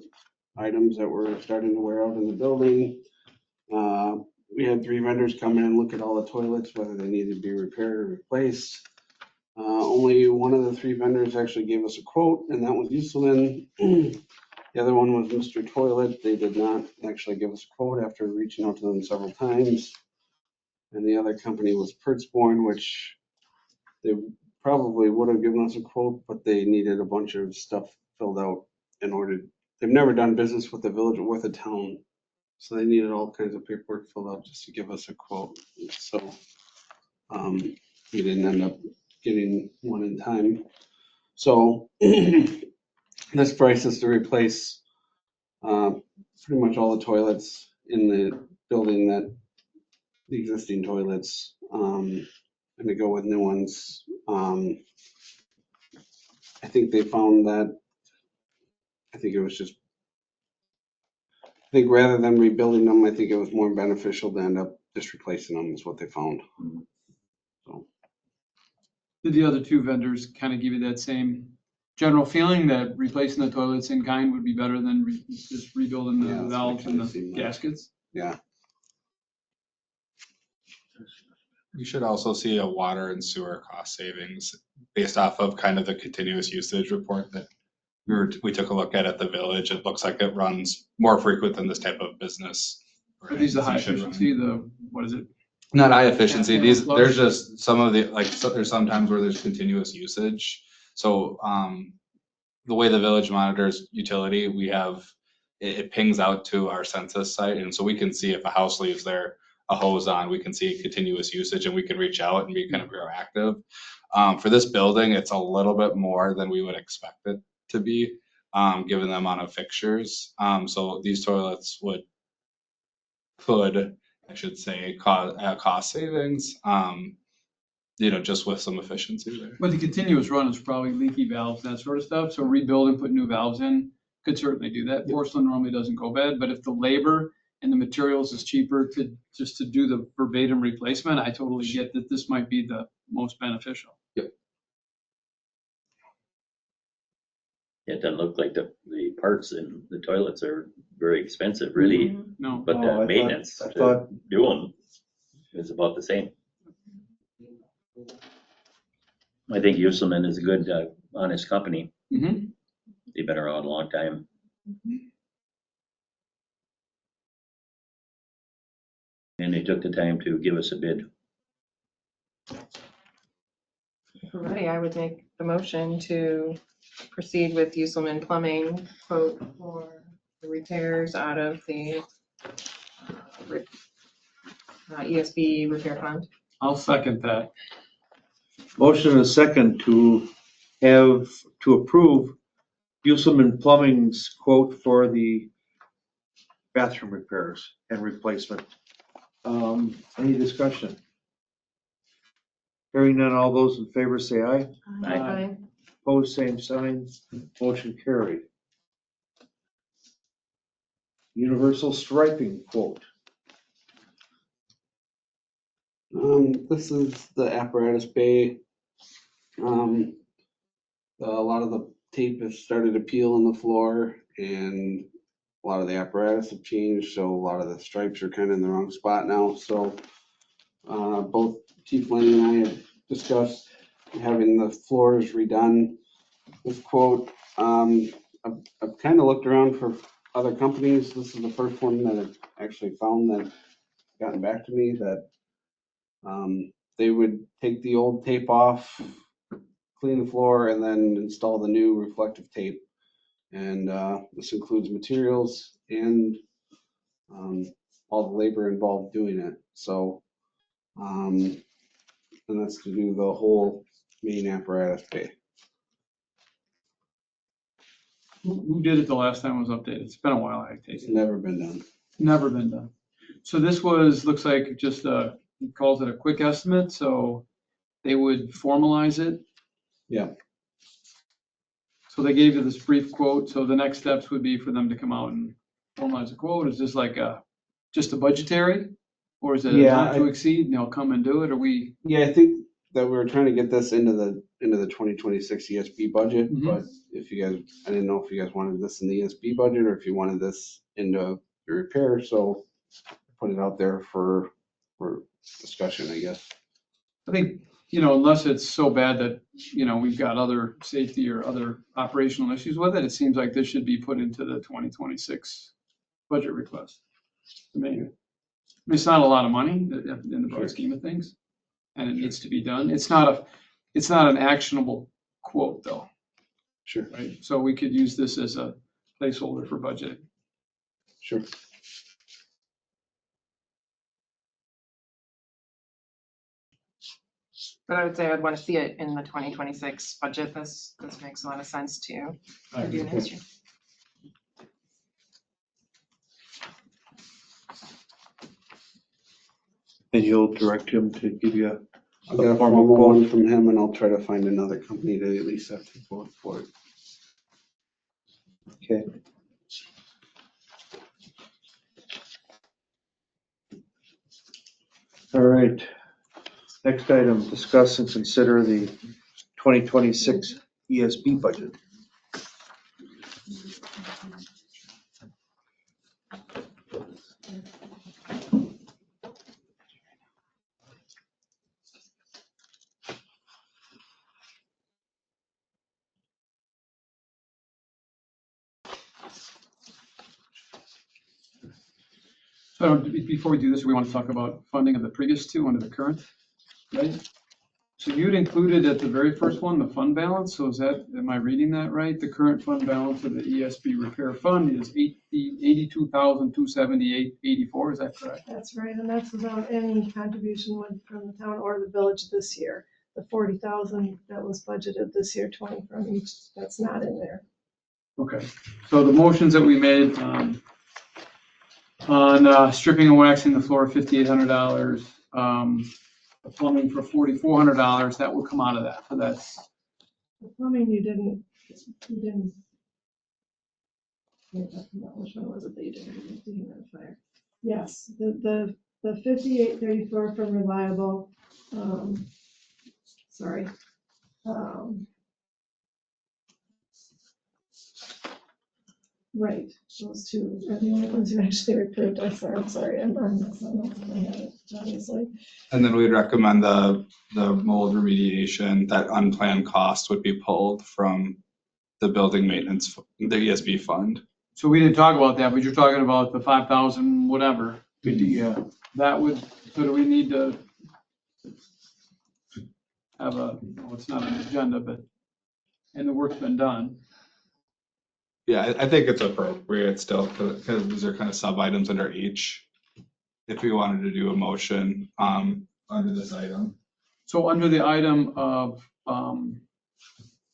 items that were starting to wear out in the building. We had 3 vendors come in and look at all the toilets, whether they needed to be repaired or replaced. Only one of the 3 vendors actually gave us a quote, and that was Uselman. The other one was Mr. Toilet. They did not actually give us a quote after reaching out to them several times. And the other company was Pertzborn, which they probably would have given us a quote, but they needed a bunch of stuff filled out in order. They've never done business with the village or with a town, so they needed all kinds of paperwork filled out just to give us a quote. So we didn't end up getting one in time. So this price is to replace pretty much all the toilets in the building, that the existing toilets, and to go with new ones. I think they found that, I think rather than rebuilding them, I think it was more beneficial to end up just replacing them is what they found. So. Did the other 2 vendors kind of give you that same general feeling that replacing the toilets in kind would be better than just rebuilding Yeah, the that's valves what and it the seemed like. gaskets? Yeah. You should also see a water and sewer cost savings based off of kind of the continuous usage report that we took a look at the village. It looks like it runs more frequent than this type of business. Are these the high Should run. efficiency, what is it? Not high efficiency. Yeah, These, flush. there's just some of the, like, so there's sometimes where there's continuous usage. So, the way the village monitors utility, we have, it pings out to our census site. And so we can see if a house leaves there, a hose on, we can see continuous usage and we can reach out and be kind of proactive. For this building, it's a little bit more than we would expect it to be, given the amount of fixtures. So these toilets could, I should say, cause cost savings, just with some efficiency there. But the continuous run is probably leaky valves, that sort of stuff. So rebuild and put new valves in could certainly do that. Porcelain normally doesn't go bad, but if the labor and the materials is cheaper to do the verbatim replacement, I totally get that this might be the most beneficial. It doesn't look like the parts in the toilets are very expensive, really, No. but Oh, I the thought- maintenance I to thought- do them is about the same. I think Uselman is a good, honest company. Mm-hmm. They've been around a long time. And they took the time to give us a bid. Alrighty, I would make the motion to proceed with Uselman Plumbing quote for the repairs out of the ESB repair fund. I'll second that. Motion and a second to approve Uselman Plumbing's quote for the bathroom repairs and replacement. Any discussion? Hearing none, all those in favor say aye. Aye. Opposed, same sign. Motion carried. Universal striping quote. This is the apparatus bay. A lot of the tape has started to peel in the floor and a lot of the apparatus have changed, so a lot of the stripes are kind of in the wrong spot now. So both Chief Lenny and I have discussed having the floors redone. This quote, I've kind of looked around for other companies. This is the first one that I've actually found that gotten back to me that they would take the old tape off, clean the floor, and then install the new reflective tape. And this includes materials and all the labor involved doing it. So, and that's to do the whole main apparatus bay. Who did it the last time it was updated? It's been a while, I take It's it. never been done. Never been done. So this was, looks like just he calls it a quick estimate, so they would formalize it. Yeah. So they gave you this brief quote, so the next steps would be for them to come out and formalize a quote. Is this like just a budgetary? Or is it a Yeah, not to exceed, and they'll come and do it, or we? Yeah, I think that we were trying to get this into the 2026 ESB budget, Mhm. but if you guys, I didn't know if you guys wanted this in the ESB budget or if you wanted this into the repair, so put it out there for discussion, I guess. I think, unless it's so bad that, we've got other safety or other operational issues with it, it seems like this should be put into the 2026 budget request. I mean, it's not a lot of money in the broad scheme of things, and it needs to be done. It's not an actionable quote, though, Sure, right? So we could use this as a placeholder for budget. sure. But I would say I'd want to see it in the 2026 budget. This makes a lot of sense too. I Do next year. And you'll direct him to give you I'll get a formal one from him and I'll try to find another company to at least have to quote for it. okay. All right. Next item, discuss and consider the 2026 ESB budget. So before we do this, we want to talk about funding of the previous two under the current, right? So you'd included at the very first one, the fund balance. So am I reading that right? The current fund balance of the ESB repair fund is $82,278.84. Is that correct? That's right, and that's without any contribution from the town or the village this year. The 40,000 that was budgeted this year, 20 from each, that's not in there. Okay. So the motions that we made on stripping and waxing the floor, $5,800. The plumbing for $4,400. That will come out of that. So that's The plumbing, you didn't. Which one was it that you didn't humidifier? Yes, the 5834 from Reliable, sorry. Right, those two are the only ones who actually approved. I'm sorry, I'm obviously. And then we'd recommend the mold remediation, that unplanned cost would be pulled from the building maintenance, the ESB fund. So we didn't talk about that, but you're talking about the 5,000 whatever. Yeah, that would, so do we need to have it's not an agenda, but, and the work's been done. Yeah, I think it's appropriate still, because these are kind of sub items under each. If we wanted to do a motion under this item. So under the item of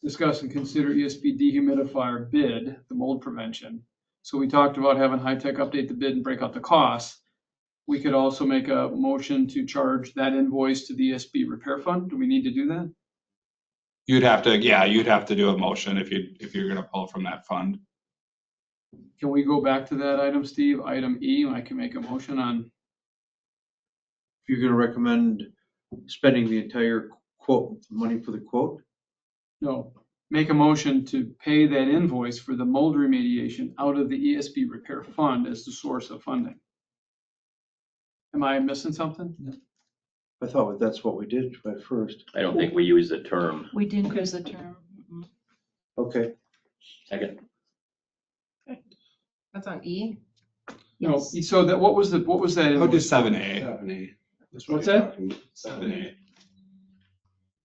discuss and consider ESB dehumidifier bid, the mold prevention. So we talked about having High Tech update the bid and break out the costs. We could also make a motion to charge that invoice to the ESB repair fund. Do we need to do that? You'd have to do a motion if you're gonna pull from that fund. Can we go back to that item, Steve? Item E, I can make a motion on. If you're gonna recommend spending the entire quote, money for the quote, No, make a motion to pay that invoice for the mold remediation out of the ESB repair fund as the source of funding. Am I missing something? I thought that's what we did at first. I don't think we use the term. We didn't use the term. Okay, Second. That's on E? No, so that, what was that? I'll do invoice? 7A. 7A. What's that? 7A.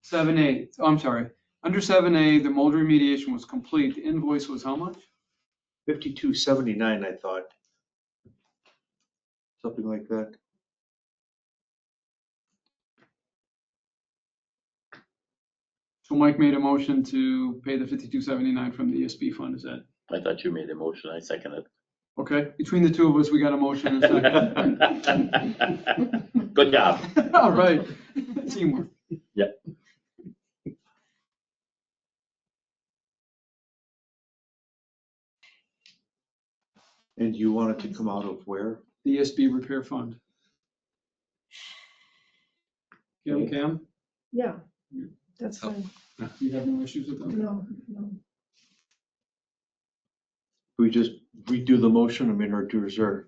7A, oh, I'm sorry. Under 7A, the mold remediation was complete. The invoice was how much? 5279, I thought. Something like that. So Mike made a motion to pay the 5279 from the ESP fund, is that, I thought you made the motion, I seconded. okay? Between the two of us, we got a motion and a second. Good job. All right, teamwork. And you want it to come out of where? The ESP repair fund. Cam, Yeah, that's fine. you have no issues with that? No, no. We just redo the motion, I mean, or do reserve.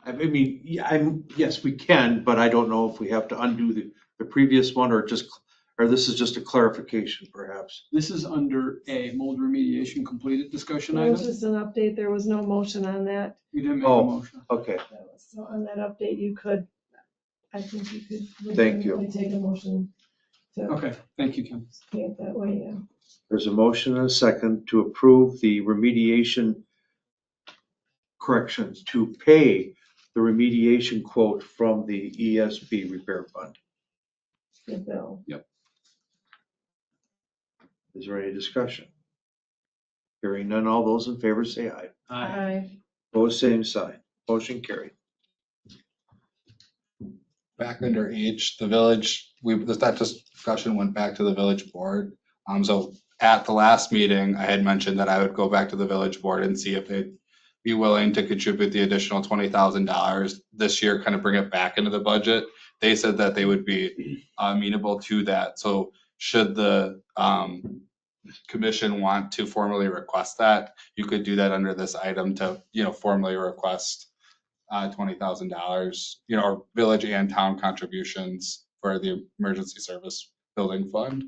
I mean, yeah, yes, we can, but I don't know if we have to undo the previous one or this is just a clarification perhaps. This is under A, mold remediation completed discussion It was item. just an update. There was no motion on that. You didn't make a Oh. motion. Okay, So on that update, you could, I think you could. Thank you. legitimately take a motion to Okay, thank you, Kim. pay it that way, yeah. there's a motion and a second to approve the remediation corrections, to pay the remediation quote from the ESP repair fund. The bill. Is there any discussion? Hearing none, all those in favor say aye. Aye. Opposed, same sign. Motion carried. Back under H, the village, that discussion went back to the village board. So at the last meeting, I had mentioned that I would go back to the village board and see if they'd be willing to contribute the additional $20,000 this year, kind of bring it back into the budget. They said that they would be amenable to that. So should the commission want to formally request that, you could do that under this item to, formally request $20,000, or village and town contributions for the emergency service building fund.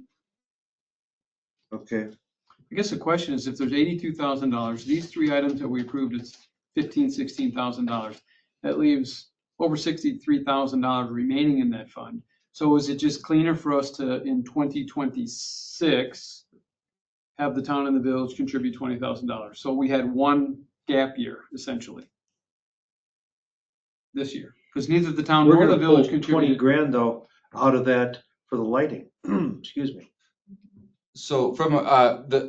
Okay, I guess the question is, if there's $82,000, these three items that we approved, it's $16,000. That leaves over $63,000 remaining in that fund. So is it just cleaner for us to, in 2026, have the town and the village contribute $20,000? So we had one gap year, essentially, this year, because neither the town we're nor the gonna pull village 20 contributed. grand though out of that for the lighting. Excuse me. So from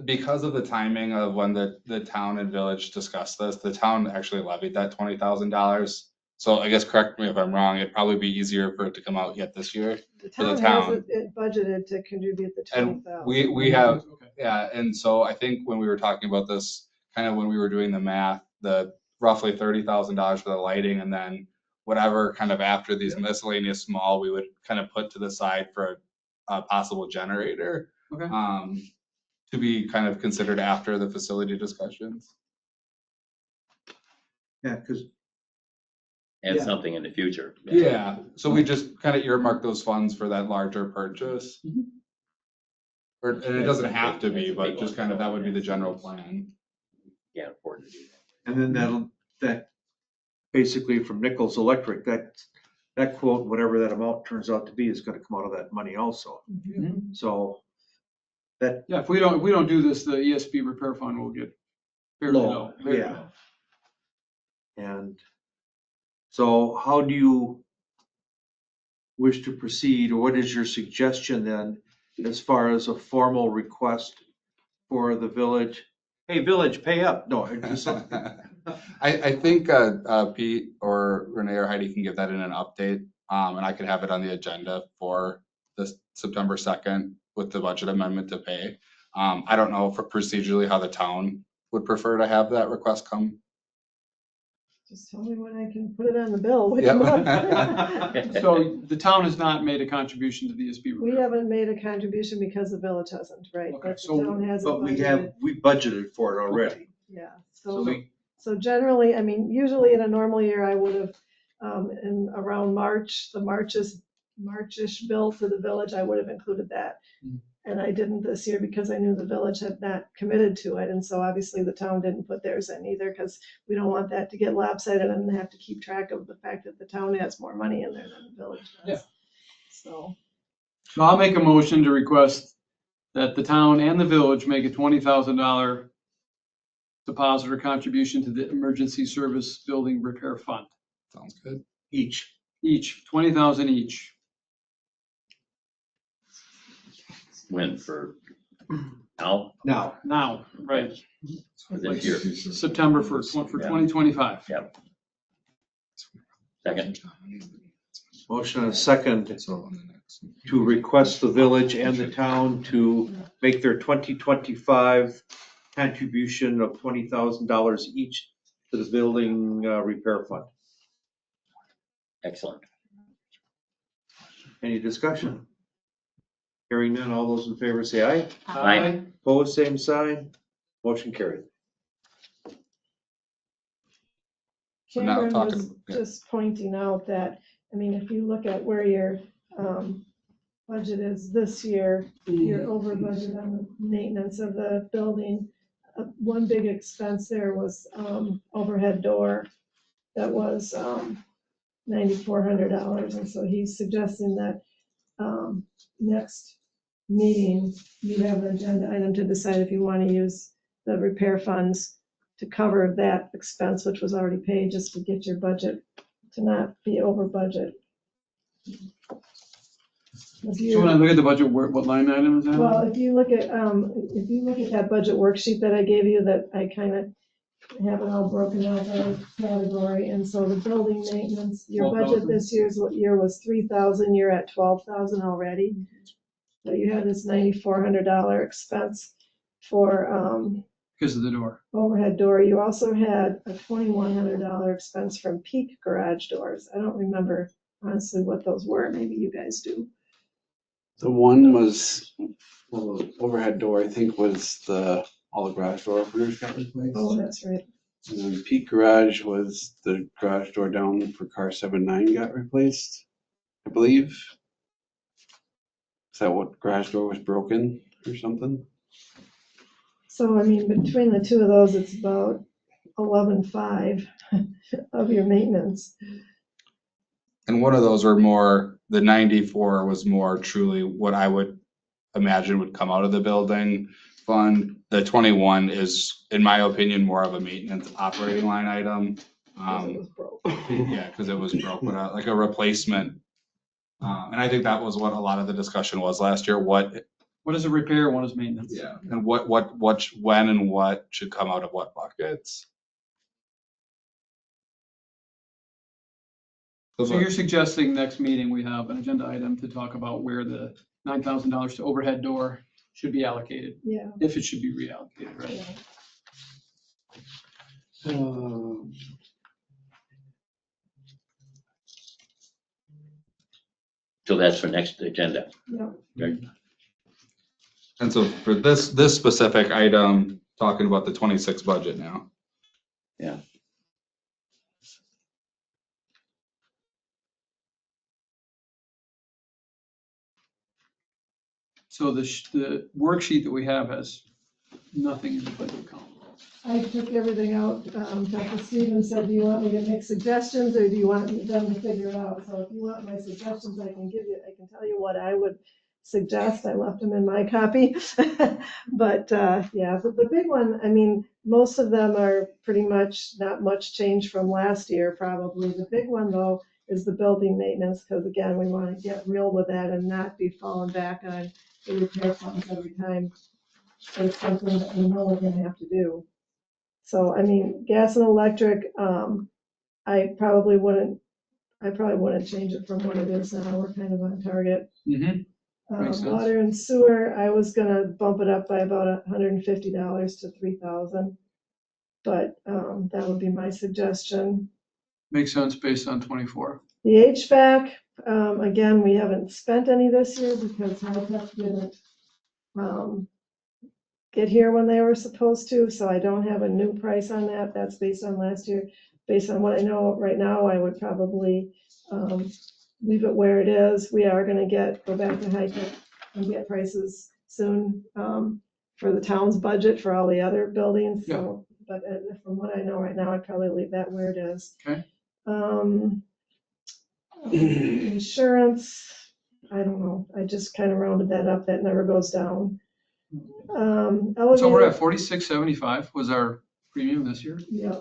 because of the timing of when the town and village discussed this, the town actually levied that $20,000. So I guess, correct me if I'm wrong, it'd probably be easier for it to come out yet this year. The For the town has town. it budgeted to contribute the And 20,000. we have, Okay. yeah, and so I think when we were talking about this, kind of when we were doing the math, the roughly $30,000 for the lighting, and then whatever kind of after these miscellaneous small, we would kind of put to the side for a possible generator. Okay. To be kind of considered after the facility discussions. Yeah, because And Yeah. something in the future. Yeah, so we just kind of earmark those funds for that larger purchase. Mhm. And it doesn't have to be, but just kind of, that would be the general plan. Can't afford to do that. and then that basically from Nichols Electric, that quote, whatever that amount turns out to be, is gonna come out of that money also. Mhm. So that Yeah, if we don't do this, the ESP repair fund will get fairly low. very yeah. low. And so how do you wish to proceed, or what is your suggestion then, as far as a formal request for the village? Hey, village, pay up. No, it's just I think Pete or Renee or Heidi can give that in an update, and I could have it on the agenda for this September 2nd with the budget amendment to pay. I don't know for procedurally how the town would prefer to have that request come. Just tell me when I can put it on the bill. which Yep. month. So the town has not made a contribution to the ESP We repair. haven't made a contribution because the village hasn't, right? Okay, But the so- town has. but we budgeted for it already. Yeah, So so generally, I mean, usually in a normal year, I would have, in around March, the March is Marchish bill for the village, I would have included that. And I didn't this year because I knew the village had not committed to it. And so obviously the town didn't put theirs in either, because we don't want that to get lopsided and have to keep track of the fact that the town has more money in there than the village Yeah. does. So, So I'll make a motion to request that the town and the village make a $20,000 deposit or contribution to the emergency service building repair fund. Sounds good. Each. Each, 20,000 each. When for now, Now, Now, right, for this year. September 1st, for 2025. Second. motion and a second So on the next. to request the village and the town to make their 2025 contribution of $20,000 each to the building repair fund. Excellent. Any discussion? Hearing none, all those in favor say aye. Aye. Opposed, same sign. Motion carried. So now Cameron talking- was yeah. just pointing out that, I mean, if you look at where your budget is this year, you're over budget on the maintenance of the building. One big expense there was overhead door that was $9,400. And so he's suggesting that next meeting, you have an agenda item to decide if you want to use the repair funds to cover that expense, which was already paid, just to get your budget to not be over budget. If So when I you, look at the budget, what line item is that? well, if you look at that budget worksheet that I gave you, that I kind of have it all broken out by category, and so the building maintenance, your budget 12,000? this year was 3,000, you're at 12,000 already. So you had this $9,400 expense for Because of the door. overhead door. You also had a $2,100 expense from Peak garage doors. I don't remember honestly what those were, maybe you guys do. The one was, well, the overhead door, I think, was all the garage door openers got replaced. Oh, that's right. And then Peak Garage was the garage door down for car 79 got replaced, I believe. Is that what garage door was broken or something? So, I mean, between the two of those, it's about 11,500 of your maintenance. And one of those were more, the 94 was more truly what I would imagine would come out of the building fund. The 21 is, in my opinion, more of a maintenance operating line item. It was broke. Yeah, because it was broke, but like a replacement. And I think that was what a lot of the discussion was last year. What is a repair, what is maintenance? Yeah, and when and what should come out of what buckets. So you're suggesting next meeting, we have an agenda item to talk about where the $9,000 to overhead door should be allocated, Yeah. if it should be reallocated, right? So that's for next agenda. Yeah. Right? And so for this specific item, talking about the 26 budget now. Yeah. So the worksheet that we have has nothing in the budget column. I took everything out. Dr. Stevens said, do you want me to make suggestions or do you want them to figure it out? So if you want my suggestions, I can tell you what I would suggest. I left them in my copy. But yeah, the big one, I mean, most of them are pretty much not much change from last year, probably. The big one though is the building maintenance, because again, we want to get real with that and not be falling back on the repair funds every time it's something that we know we're gonna have to do. So, I mean, gas and electric, I probably wouldn't change it from what it is now. We're kind of on target. Mm-hmm. Makes sense. Water and sewer, I was gonna bump it up by about $150 to 3,000. But that would be my suggestion. Makes sense based on 24. The HVAC, again, we haven't spent any this year because Hightech didn't get here when they were supposed to, so I don't have a new price on that. That's based on last year. Based on what I know right now, I would probably leave it where it is. We are gonna go back to high tech and get prices soon, for the town's budget for all the other buildings, so, but from what I know right now, I'd probably leave that where it is. Okay. Insurance, I don't know, I just kind of rounded that up, that never goes down. So we're Elevator, at 46.75 was our premium this year. yeah,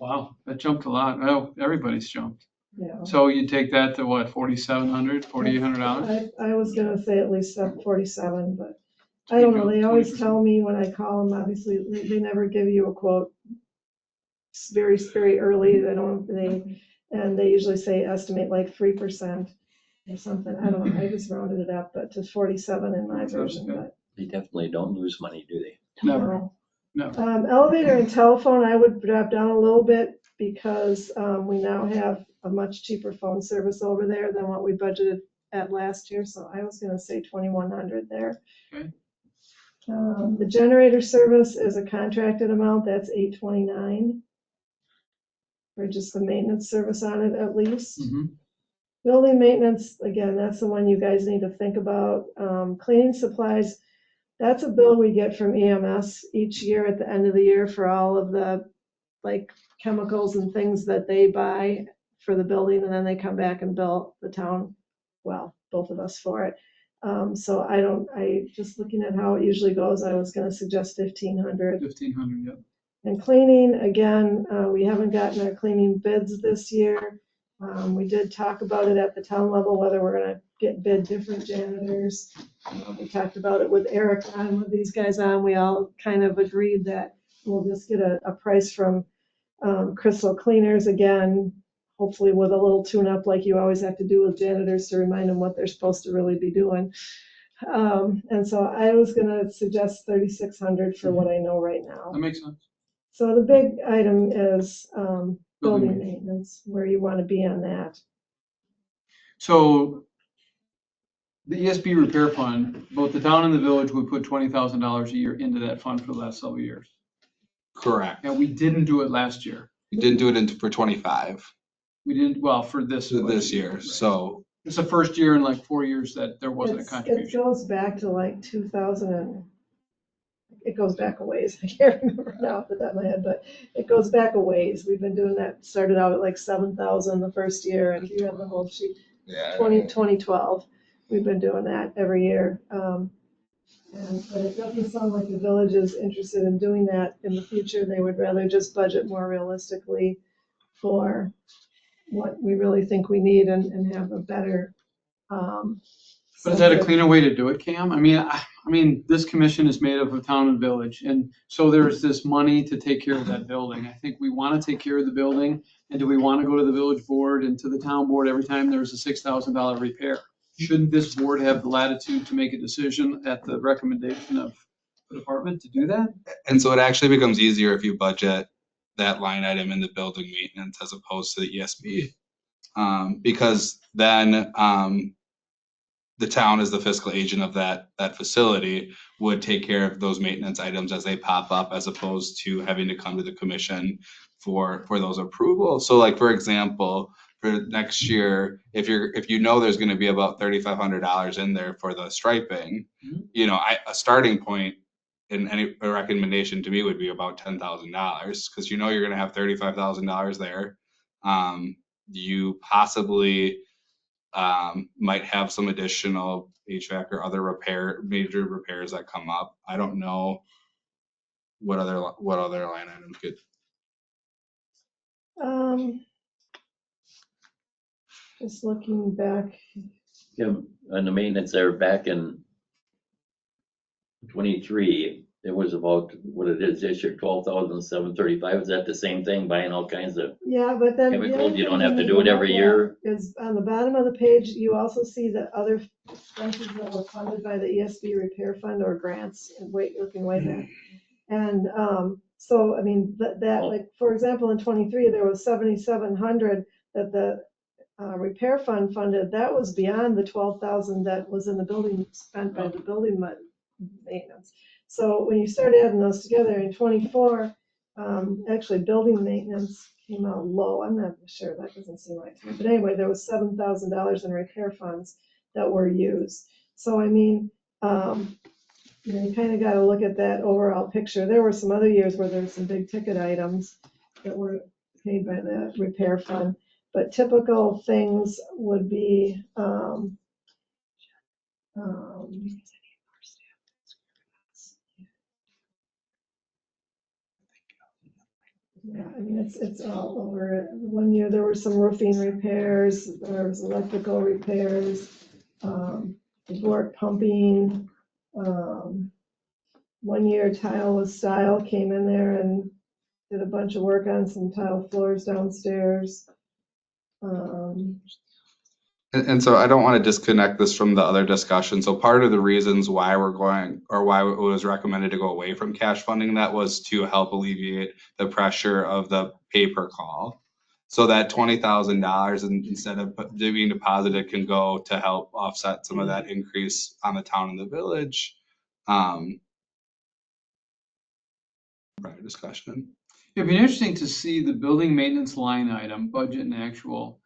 Wow, that jumped a lot. Well, everybody's jumped. yeah. So you take that to what, $4,700, $4,800? I was gonna say at least 47, but I don't know, they always 20%. tell me when I call them, obviously, they never give you a quote. It's very, very early, and they usually say estimate like 3% or something, I don't know, I just rounded it up, but to 47 in my Sounds version, good. but. They definitely don't lose money, do they? Never. no. No. Elevator and telephone, I would drop down a little bit because we now have a much cheaper phone service over there than what we budgeted at last year, so I was gonna say 2,100 there. Okay. The generator service is a contracted amount, that's $829 for just the maintenance service on it at least. Mhm. Building maintenance, again, that's the one you guys need to think about. Cleaning supplies, that's a bill we get from EMS each year at the end of the year for all of the, like, chemicals and things that they buy for the building, and then they come back and bill the town, well, both of us for it. So just looking at how it usually goes, I was gonna suggest 1,500. 1,500, yep. And cleaning, again, we haven't gotten our cleaning bids this year. We did talk about it at the town level, whether we're gonna get bid different janitors. We talked about it with Eric on, with these guys on, we all kind of agreed that we'll just get a price from Crystal Cleaners again, hopefully with a little tune-up like you always have to do with janitors to remind them what they're supposed to really be doing. And so I was gonna suggest 3,600 for what I know right now. That makes sense. So the big item is building Building maintenance, where you want to be on that. So the ESB repair fund, both the town and the village would put $20,000 a year into that fund for the last several years. Correct. And we didn't do it last year. We didn't do it for 25 We didn't, well, for this. this year, Right. so. It's the first year in like 4 years that there wasn't a It contribution. goes back to like 2000 it goes back a ways. I can't remember now off the top of my head, but it goes back a ways. We've been doing that, started out at like 7,000 the first year, and you have the whole sheet. Yeah. 2012, we've been doing that every year. But it doesn't sound like the village is interested in doing that in the future. They would rather just budget more realistically for what we really think we need and have a better. But is that a cleaner way to do it, Cam? I mean, this commission is made up of town and village, and so there's this money to take care of that building. I think we want to take care of the building, and do we want to go to the village board and to the town board every time there's a $6,000 repair? Shouldn't this board have the latitude to make a decision at the recommendation of the department to do that? And so it actually becomes easier if you budget that line item in the building maintenance as opposed to the ESB. Because then the town as the fiscal agent of that facility would take care of those maintenance items as they pop up, as opposed to having to come to the commission for those approvals. So like, for example, for next year, if you know there's gonna be about $3,500 in there for the striping, you know, a starting point in a recommendation to me would be about $10,000, because you know you're gonna have $35,000 there. You possibly might have some additional HVAC or other major repairs that come up. I don't know what other line items could. Just looking back, Yeah, on the maintenance there back in 23, it was about what it is this year, 12,735. Is that the same thing, buying all kinds of yeah, but then. the chemicals? other You don't thing have to need do it every look at year. Is on the bottom of the page, you also see the other expenses that were funded by the ESB repair fund or grants, and looking way back. And so, I mean, that like, for example, in 23, there was 7,700 that the repair fund funded. That was beyond the 12,000 that was in the building spent by the building maintenance. So when you start adding those together in 24, actually building maintenance came out low. I'm not sure, that doesn't seem right to me. But anyway, there was $7,000 in repair funds that were used. So I mean, you kind of got to look at that overall picture. There were some other years where there were some big ticket items that were paid by the repair fund. But typical things would be, yeah, I mean, it's all over. One year there were some roofing repairs, there was electrical repairs, Dvorak pumping. One year Tile with Style came in there and did a bunch of work on some tile floors downstairs. And so I don't want to disconnect this from the other discussion. So part of the reasons why we're going, or why it was recommended to go away from cash funding, that was to help alleviate the pressure of the pay-per-call. So that $20,000 instead of being deposited can go to help offset some of that increase on the town and the village. Prior discussion. It'd be interesting to see the building maintenance line item, budget and actual,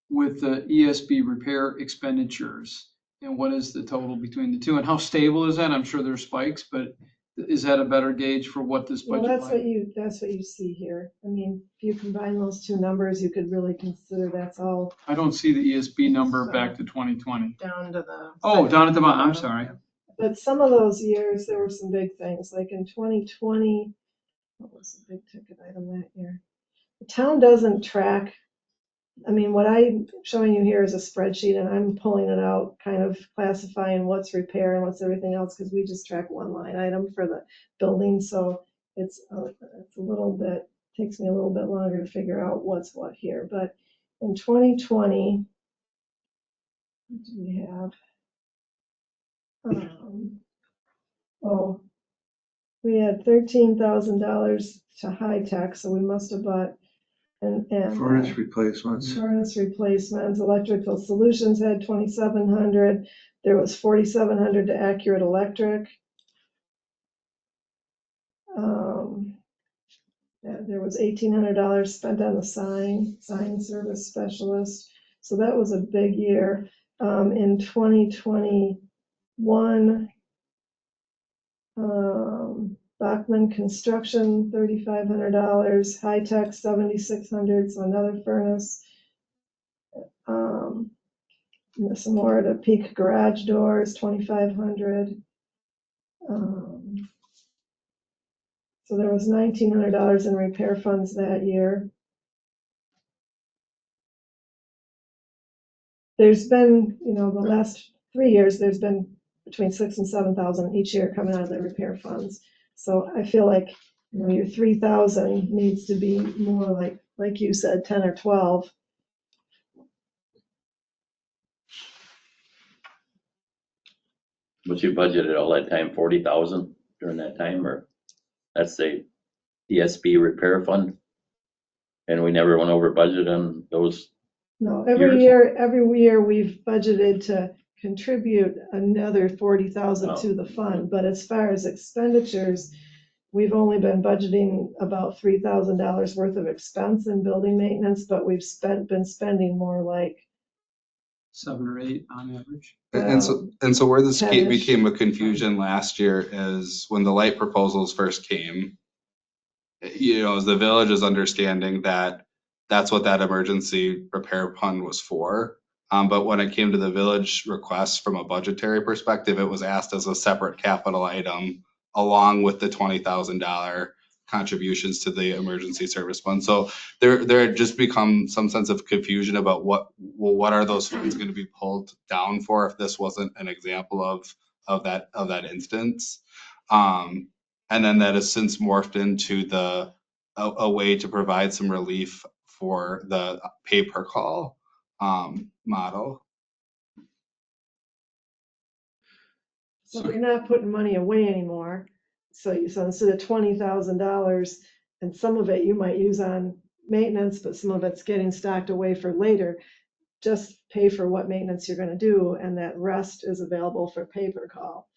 with the ESB repair expenditures. And what is the total between the two? And how stable is that? I'm sure there's spikes, but is that a better gauge for what this Well, budget that's might? what you see here. I mean, if you combine those two numbers, you could really consider that's all I don't see the ESB number back to 2020. Down to the. Oh, down at the bottom, I'm sorry. But some of those years, there were some big things, like in 2020, what was the big ticket item that year? The town doesn't track, I mean, what I'm showing you here is a spreadsheet, and I'm pulling it out, kind of classifying what's repair and what's everything else, because we just track one line item for the building, so it's a little bit, takes me a little bit longer to figure out what's what here. But in 2020, what do we have? We had $13,000 to high tech, so we must have bought and Furnace replacements. furnace replacements. Electrical Solutions had 2,700. There was 4,700 to Accurate Electric. There was $1,800 spent on the sign service specialist. So that was a big year. In 2021, Bachman Construction, $3,500, High Tech, $7,600, so another furnace. Some more at a Peak Garage Doors, $2,500. So there was $1,900 in repair funds that year. There's been, the last 3 years, there's been between 6,000 and 7,000 each year coming out of the repair funds. So I feel like, your 3,000 needs to be more like you said, 10 or 12. But you budgeted all that time, 40,000 during that time, or that's the ESB repair fund? And we never went over budget on those? No, every year we've budgeted to contribute another 40,000 to the fund, but as far as expenditures, we've only been budgeting about $3,000 worth of expense in building maintenance, but we've been spending more like 7 or 8 on average. And so where this 10-ish. became a confusion last year is when the light proposals first came, the village's understanding that that's what that emergency repair fund was for. But when it came to the village request from a budgetary perspective, it was asked as a separate capital item along with the $20,000 contributions to the emergency service fund. So there had just become some sense of confusion about what are those funds going to be pulled down for if this wasn't an example of that instance. And then that has since morphed into a way to provide some relief for the pay per call model. So you're not putting money away anymore. So instead of $20,000, and some of it you might use on maintenance, but some of it's getting stocked away for later, just pay for what maintenance you're gonna do, and that rest is available for pay per call.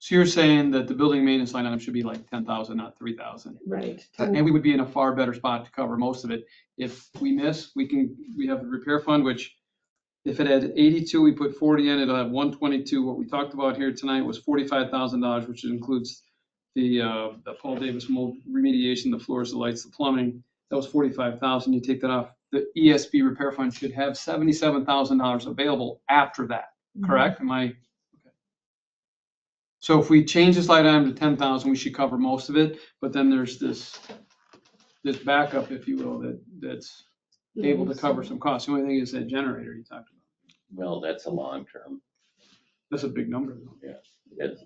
So you're saying that the building maintenance line item should be like 10,000, not 3,000? Right. And we would be in a far better spot to cover most of it. If we miss, we have the repair fund, which if it had 82, we put 40 in, it'll have 122. What we talked about here tonight was $45,000, which includes the Paul Davis mold remediation, the floors, the lights, the plumbing. That was 45,000. You take that off. The ESB repair fund should have $77,000 available after that, correct? Am I? Okay. So if we change this line item to 10,000, we should cover most of it, but then there's this backup, if you will, that's able to cover some costs. The only thing is that generator you talked about. Well, that's a long term. That's a big number though. Yeah, it is.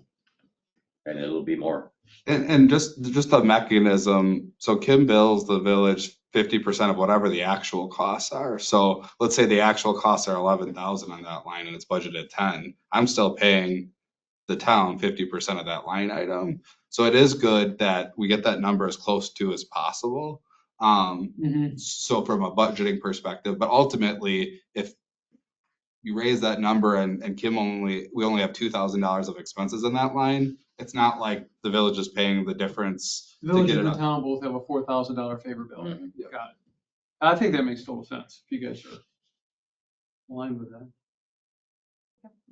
And it'll be more. And just the mechanism, so Kim bills the village 50% of whatever the actual costs are. So let's say the actual costs are 11,000 on that line and it's budgeted 10. I'm still paying the town 50% of that line item. So it is good that we get that number as close to as possible. So from a budgeting perspective, but ultimately, if you raise that number and Kim we only have $2,000 of expenses in that line, it's not like the village is paying the difference The to village get and it the up. town both have a $4,000 favor bill. Mhm. Got it. I think that makes total sense if you guys are aligned with that.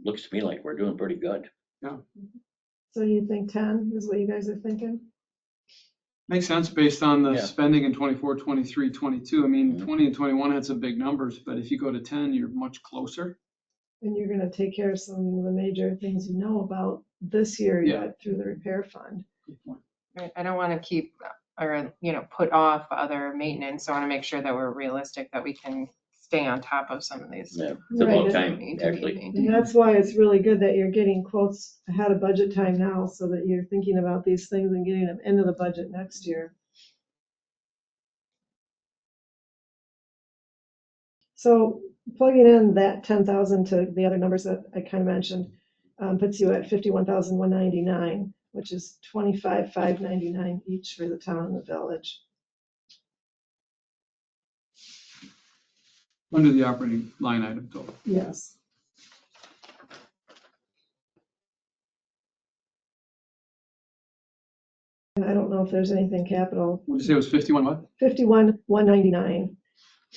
Looks to me like we're doing pretty good. So you think 10 is what you guys are thinking? Makes sense based on the Yeah. spending in 24, 23, 22. I mean, Mhm. 20 and 21 had some big numbers, but if you go to 10, you're much closer. And you're gonna take care of some of the major things you know about this year Yeah. yet through the repair fund. Good point. I don't want to keep or, put off other maintenance. I want to make sure that we're realistic, that we can stay on top of some of these. Yeah, it's about Right. time, Need to be actually. maintained. And that's why it's really good that you're getting quotes ahead of budget time now, so that you're thinking about these things and getting them into the budget next year. So plugging in that 10,000 to the other numbers that I kind of mentioned, puts you at 51,199, which is 25,599 each for the town and the village. Under the operating line item total. Yes. And I don't know if there's anything capital, What did you say it was 51 what? 51,199,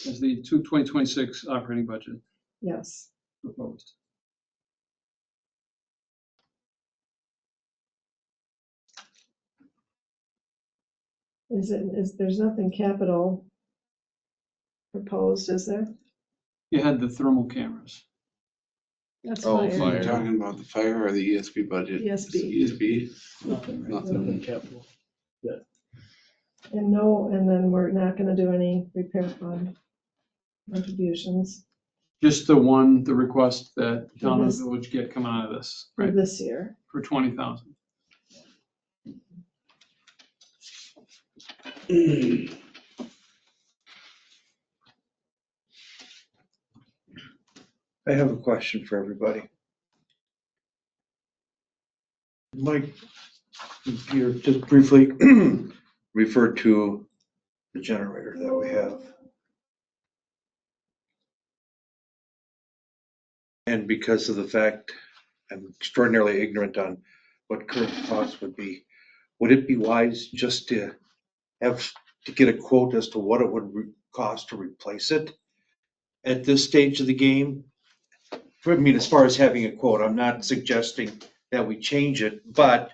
Is the 2026 operating budget yes. proposed? There's nothing capital proposed, is there? You had the thermal cameras. That's Oh, fire. fire. You're talking about the fire or the ESB budget? ESB. ESB, Nothing, right? nothing. Capital. And then we're not gonna do any repair fund contributions Just the request that town and Yes. village get come out of this, for right? this year. For 20,000. I have a question for everybody. Mike, you just briefly referred to the generator that we have. And because of the fact I'm extraordinarily ignorant on what current costs would be, would it be wise just to get a quote as to what it would cost to replace it at this stage of the game? I mean, as far as having a quote, I'm not suggesting that we change it, but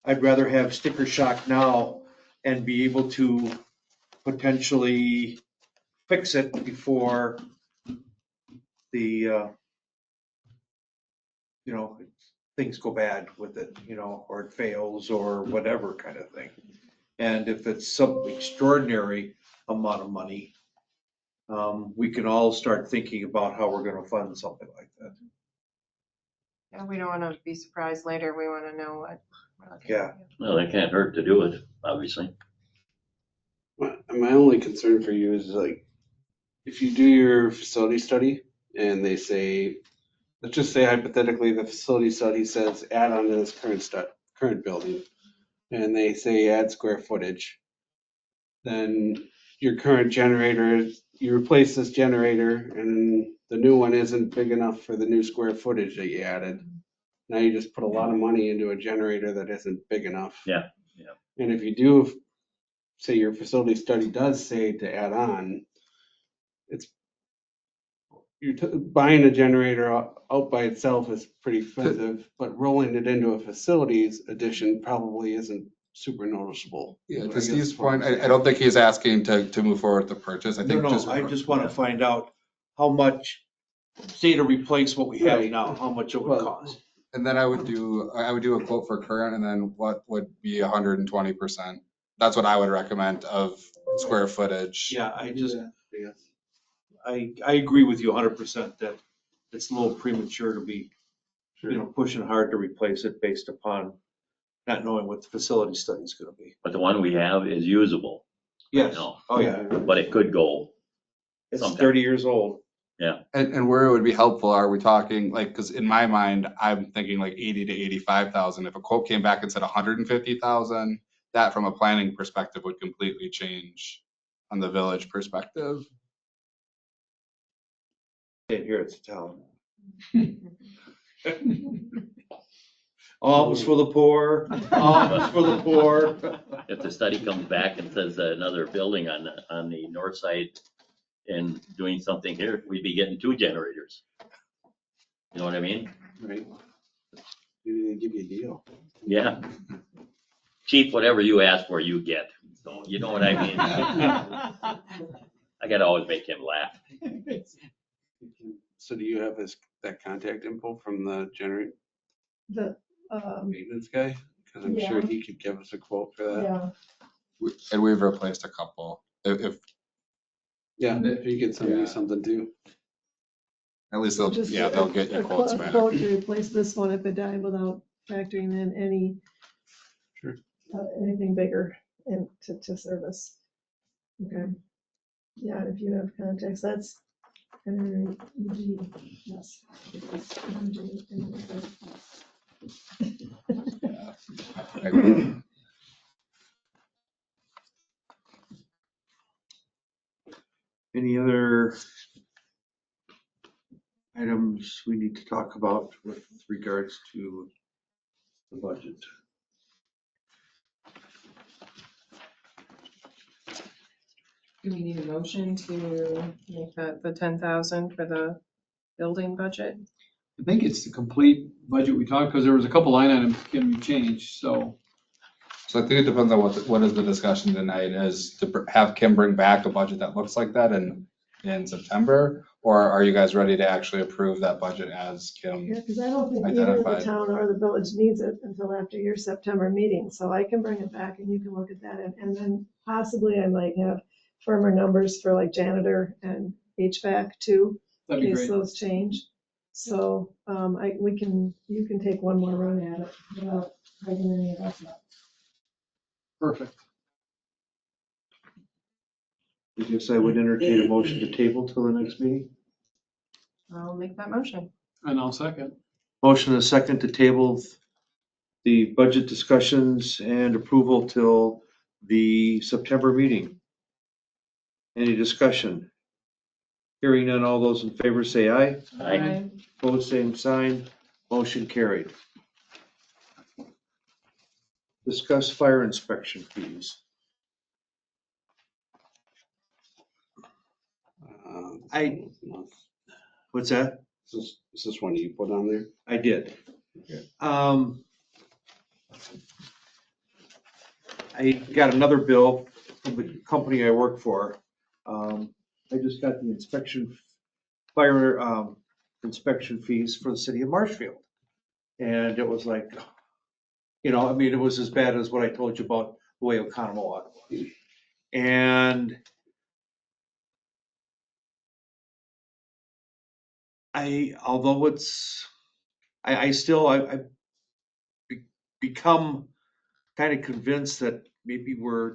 I'd rather have sticker shock now and be able to potentially fix it before the, things go bad with it, or it fails or whatever kind of thing. And if it's some extraordinary amount of money, we can all start thinking about how we're gonna fund something like that. Yeah, we don't want to be surprised later. We want to know what we're looking Yeah. at. Well, it can't hurt to do it, obviously. My only concern for you is like, if you do your facility study and they say, let's just say hypothetically, the facility study says add on to this current building, and they say add square footage, then your current generator, you replace this generator and the new one isn't big enough for the new square footage that you added. Now you just put a lot of money into a generator that isn't big enough. Yeah, yeah. And if you do, say your facility study does say to add on, it's, buying a generator out by itself is pretty expensive, but rolling it into a facilities addition probably isn't super noticeable. Yeah, I to guess Steve's what I'm point, I saying. don't think he's asking to move forward with the purchase. I think No, just. I just want to find out how much, say to replace what we have Right. now, how much it would Well, cost. And then I would do a quote for current and then what would be 120%. That's what I would recommend of square footage. Yeah, I just, Yes. I agree with you 100% that it's a little premature to be, you know, pushing hard to replace it based upon not knowing what the facility study is gonna be. But the one we have is usable. Yes, No. oh yeah, But it could go. it's Sometime. 30 years old. And where it would be helpful, are we talking like, because in my mind, I'm thinking like 80 to 85,000. If a quote came back and said 150,000, that from a planning perspective would completely change on the village perspective. And here it's a town. Alms for the poor, alms for the poor. If the study comes back and says another building on the north side and doing something here, we'd be getting 2 generators. You know what I mean? Right. Maybe they give you a deal. Yeah. Chief, whatever you ask for, you get. So you know what I mean? I gotta always make him laugh. So do you have that contact info from the generator The, maintenance guy? Because I'm sure Yeah. he could give us a quote for that. yeah, And we've replaced a couple. If Yeah, if you could send Yeah. me something too. at least just they'll get your quotes a back. quote to replace this one if it died without factoring in any. Sure. Anything bigger and to service. Okay. Yeah, if you have contacts, that's. Yes. I agree. Any other items we need to talk about with regards to the budget? Do we need a motion to make that the 10,000 for the building budget? I think it's the complete budget we talked, because there was a couple line items can be changed, so. So I think it depends on what is the discussion tonight, is to have Kim bring back a budget that looks like that in September? Or are you guys ready to actually approve that budget as Kim? Yeah, because I don't think either the Identified. town or the village needs it until after your September meeting, so I can bring it back and you can look at that, and then possibly I might have firmer numbers for like janitor and HVAC too, in That'd be case great. those change. So, you can take one more run at it without breaking any of us up. Perfect. I guess I would entertain a motion to table till the next meeting. I'll make that motion. And I'll second. Motion and a second to table the budget discussions and approval till the September meeting. Any discussion? Hearing none, all those in favor say aye. Aye. Opposed, same sign. Motion carried. Discuss fire inspection fees. What's that? Is this one you put on there? I did. Okay. I got another bill from the company I work for. I just got the fire inspection fees for the city of Marshfield. And it was like, you know, I mean, it was as bad as what I told you about the way Oconomowoc was. And although I become kind of convinced that maybe we're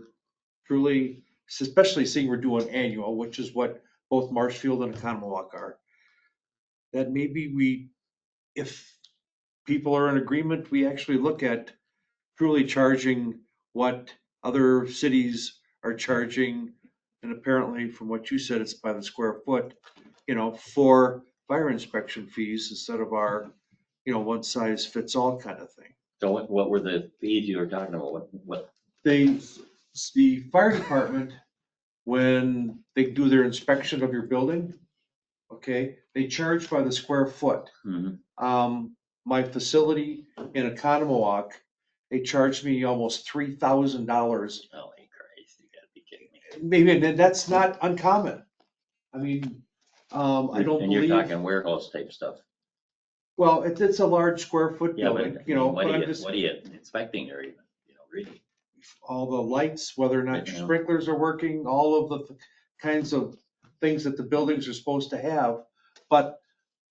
truly, especially seeing we're doing annual, which is what both Marshfield and Oconomowoc are, that maybe if people are in agreement, we actually look at truly charging what other cities are charging. And apparently, from what you said, it's by the square foot, you know, for fire inspection fees instead of our one size fits all kind of thing. So what were the fees you were talking about? What, The fire department, when they do their inspection of your building, okay, they charge by the square foot. mhm. My facility in Economowoc, they charged me almost $3,000. Holy Christ, you gotta be kidding me. Maybe, and that's not uncommon. I mean, I don't And you're believe, talking warehouse type stuff. well, it's a large square foot Yeah, building, but but I'm just, what are you inspecting there even, really? all the lights, whether or not your Yeah. sprinklers are working, all of the kinds of things that the buildings are supposed to have. But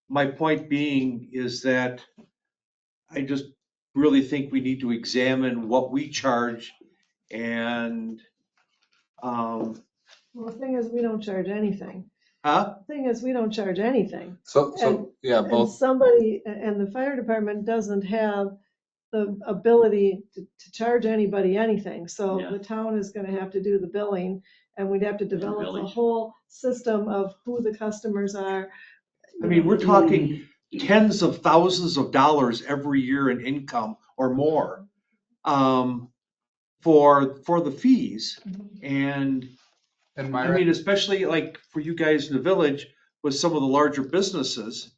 my point being is that I just really think we need to examine what we charge and, Well, the thing is, we don't charge anything. huh? Thing is, we don't charge anything. So, yeah, And both, and the fire department doesn't have the ability to charge anybody anything. So Yeah. the town is gonna have to do the billing, and we'd have to develop a village. whole system of who the customers are. I mean, we're talking tens of thousands of dollars every year in income or more, for the fees. And and I mean, especially like for you guys in the village with some of the larger businesses,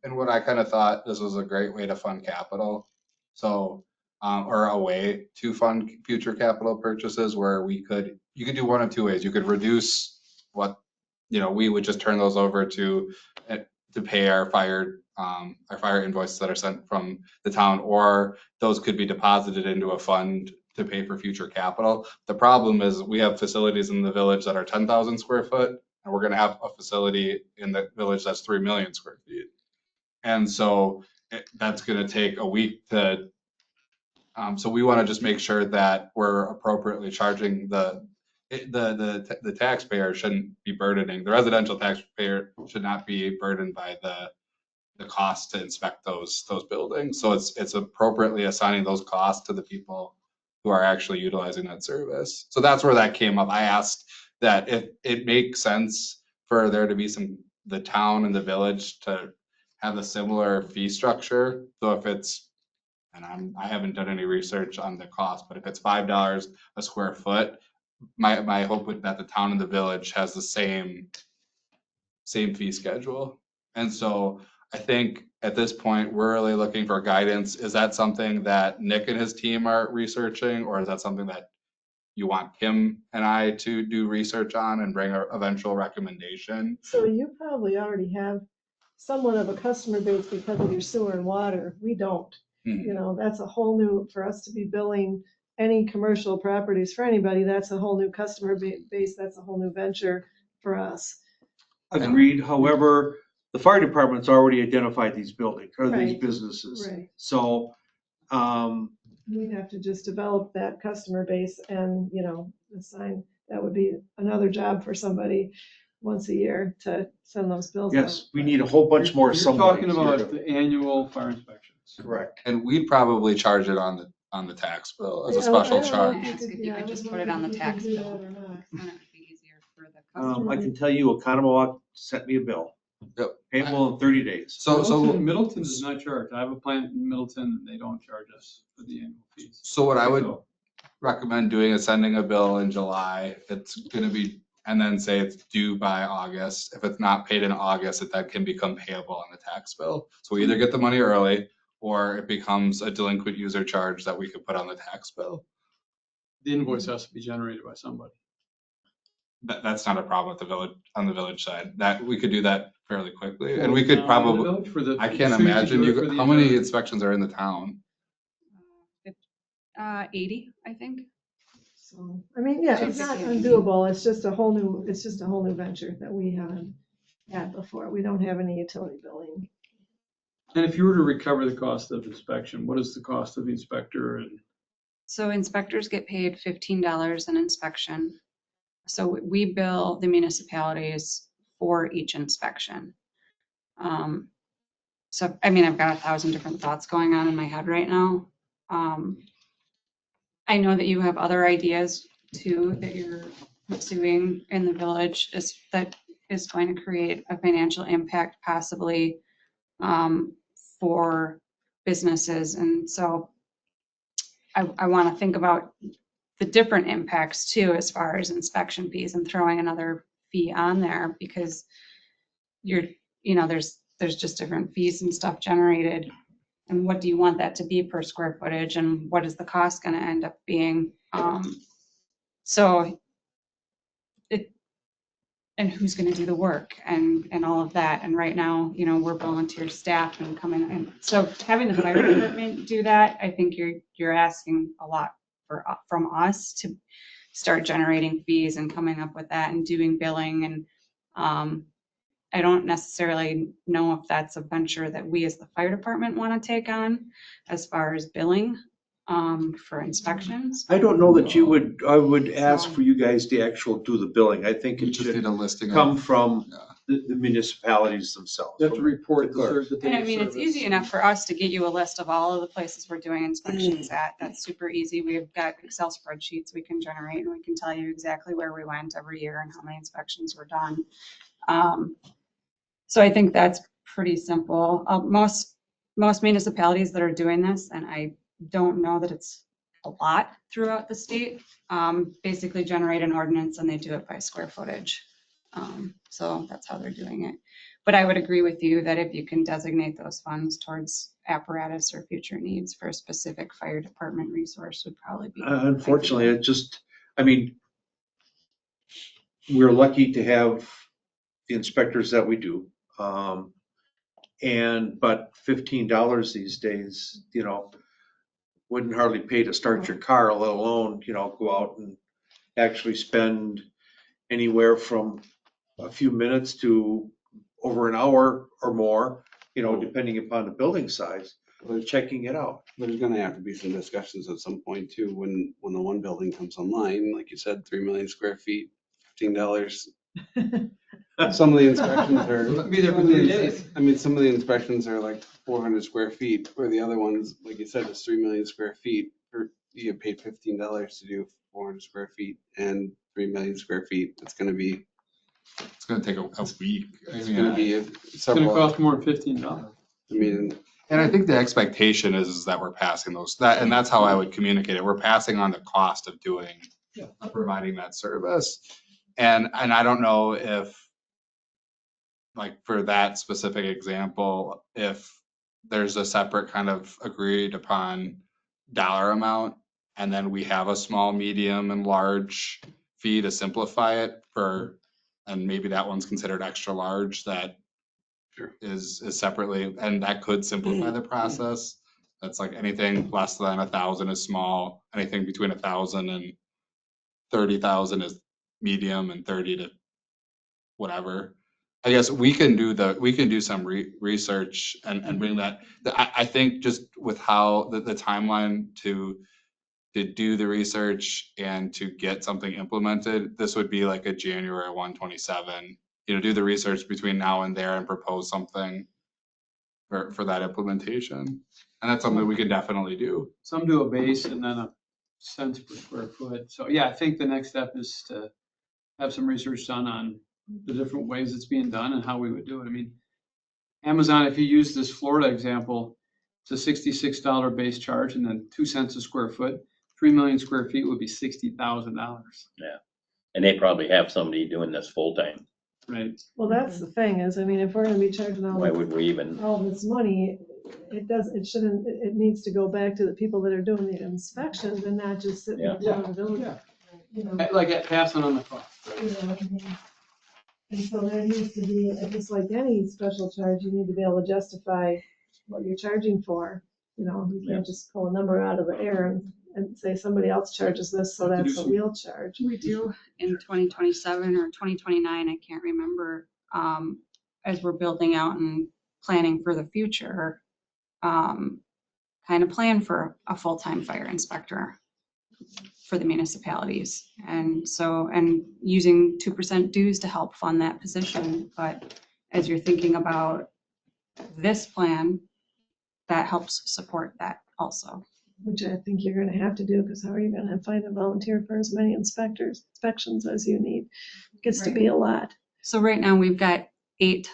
And what I kind of thought this was a great way to fund capital. So, or a way to fund future capital purchases where you could do one of two ways. You could reduce what, we would just turn those over to pay our fire invoices that are sent from the town, or those could be deposited into a fund to pay for future capital. The problem is we have facilities in the village that are 10,000 square foot, and we're gonna have a facility in the village that's 3 million square feet. And so that's going to take a week to, so we want to just make sure that we're appropriately charging the taxpayer shouldn't be burdening, the residential taxpayer should not be burdened by the cost to inspect those buildings. So it's appropriately assigning those costs to the people who are actually utilizing that service. So that's where that came up. I asked that if it makes sense for there to be the town and the village to have a similar fee structure. So if it's, and I haven't done any research on the cost, but if it's $5 a square foot, my hope would that the town and the village has the same fee schedule. And so I think at this point, we're really looking for guidance. Is that something that Nick and his team are researching, or is that something that you want Kim and I to do research on and bring an eventual recommendation? So you probably already have somewhat of a customer base because of your sewer and water. We don't. Mhm. That's a whole new, for us to be billing any commercial properties for anybody, that's a whole new customer base, that's a whole new venture for us. agreed. However, the fire department's already identified these buildings or these Right. businesses. Right. So, We'd have to just develop that customer base and, assign, that would be another job for somebody once a year to send those bills out. yes, we need a whole bunch more You're somebody. talking about the annual fire inspections. Correct. And we'd probably charge it on the tax bill as a Yeah, special I don't know charge. if Ask if you yeah, could I just would put it wonder on the if you could tax do bill. that or not. Then it would be easier for the customer. I can tell you, Economowoc sent me a bill. Yep. Payable in 30 days. So Middleton does not charge. I have a plant in Middleton, and they don't charge us for the annual fees. So what I would So, recommend doing is sending a bill in July. It's gonna be, and then say it's due by August. If it's not paid in August, that can become payable on the tax bill. So we either get the money early, or it becomes a delinquent user charge that we could put on the tax bill. The invoice has to be generated by somebody. That's not a problem with the village, on the village side. That, we could do that fairly quickly, and we could probably, I can't imagine how many inspections are in the town? 80, I think. So, I mean, yeah, it's not undoable, it's just a whole new venture that we haven't had before. We don't have any utility billing. And if you were to recover the cost of inspection, what is the cost of the inspector? And So inspectors get paid $15 an inspection. So we bill the municipalities for each inspection. So, I mean, I've got 1,000 different thoughts going on in my head right now. I know that you have other ideas too, that you're pursuing in the village that is going to create a financial impact possibly for businesses. And so I want to think about the different impacts too, as far as inspection fees and throwing another fee on there, because there's just different fees and stuff generated. And what do you want that to be per square footage, and what is the cost going to end up being? And who's going to do the work and all of that. And right now, we're volunteer staff and coming in. So having the fire department do that, I think you're asking a lot from us to start generating fees and coming up with that and doing billing. And I don't necessarily know if that's a venture that we as the fire department want to take on as far as billing for inspections. I don't know that I would ask for you guys to actually do the billing. I think We it just need should a listing come of, from yeah. the municipalities themselves. You have to report the And I mean, it's easy enough for us to get you a list of all of the places we're doing inspections at. That's super easy. We've got Excel spreadsheets we can generate, and we can tell you exactly where we went every year and how many inspections were done. So I think that's pretty simple. Most municipalities that are doing this, and I don't know that it's a lot throughout the state, basically generate an ordinance and they do it by square footage. So that's how they're doing it. But I would agree with you that if you can designate those funds towards apparatus or future needs for a specific fire department resource would probably be. Unfortunately, we're lucky to have the inspectors that we do. But $15 these days, wouldn't hardly pay to start your car, let alone, go out and actually spend anywhere from a few minutes to over an hour or more, depending upon the building size, checking it out. There's gonna have to be some discussions at some point too, when the one building comes online, like you said, 3 million square feet, $15. Some of the inspections are. Be there for 3 days. I mean, some of the inspections are like 400 square feet, where the other ones, like you said, is 3 million square feet. You get paid $15 to do 400 square feet and 3 million square feet. It's gonna take a week. It's gonna be It's gonna several. cost more than $15. I mean, And I think the expectation is that we're passing and that's how I would communicate it. We're passing on the cost of providing that service. And I don't know if, like for that specific example, if there's a separate kind of agreed upon dollar amount, and then we have a small, medium, and large fee to simplify it and maybe that one's considered extra large, that is separately, and that could simplify the process. That's like anything less than 1,000 is small, anything between 1,000 and 30,000 is medium, and 30 to whatever. I guess we can do some research and bring that. I think just with how the timeline to do the research and to get something implemented, this would be like a January 1/27. Do the research between now and there and propose something for that implementation. And that's something we can definitely do. Some do a base and then a cents per square foot. So yeah, I think the next step is to have some research done on the different ways it's being done and how we would do it. I mean, Amazon, if you use this Florida example, it's a $66 base charge and then 2 cents a square foot. 3 million square feet would be $60,000. Yeah. And they probably have somebody doing this full time. Right. Well, that's the thing is, I mean, if we're gonna be charging Why would we even? all this money, it needs to go back to the people that are doing the inspections and not just sitting in the village. Yeah. You know, Like passing on the cost. you know, and so there needs to be, just like any special charge, you need to be able to justify what you're charging for. You can't just pull a number out of the air and say somebody else charges this, so that's what we'll charge. We do in 2027 or 2029, I can't remember, as we're building out and planning for the future, kind of plan for a full-time fire inspector for the municipalities. And using 2% dues to help fund that position. But as you're thinking about this plan, that helps support that also. Which I think you're gonna have to do, because how are you gonna find a volunteer for as many inspections as you need? It gets to be a lot. So right now we've got 8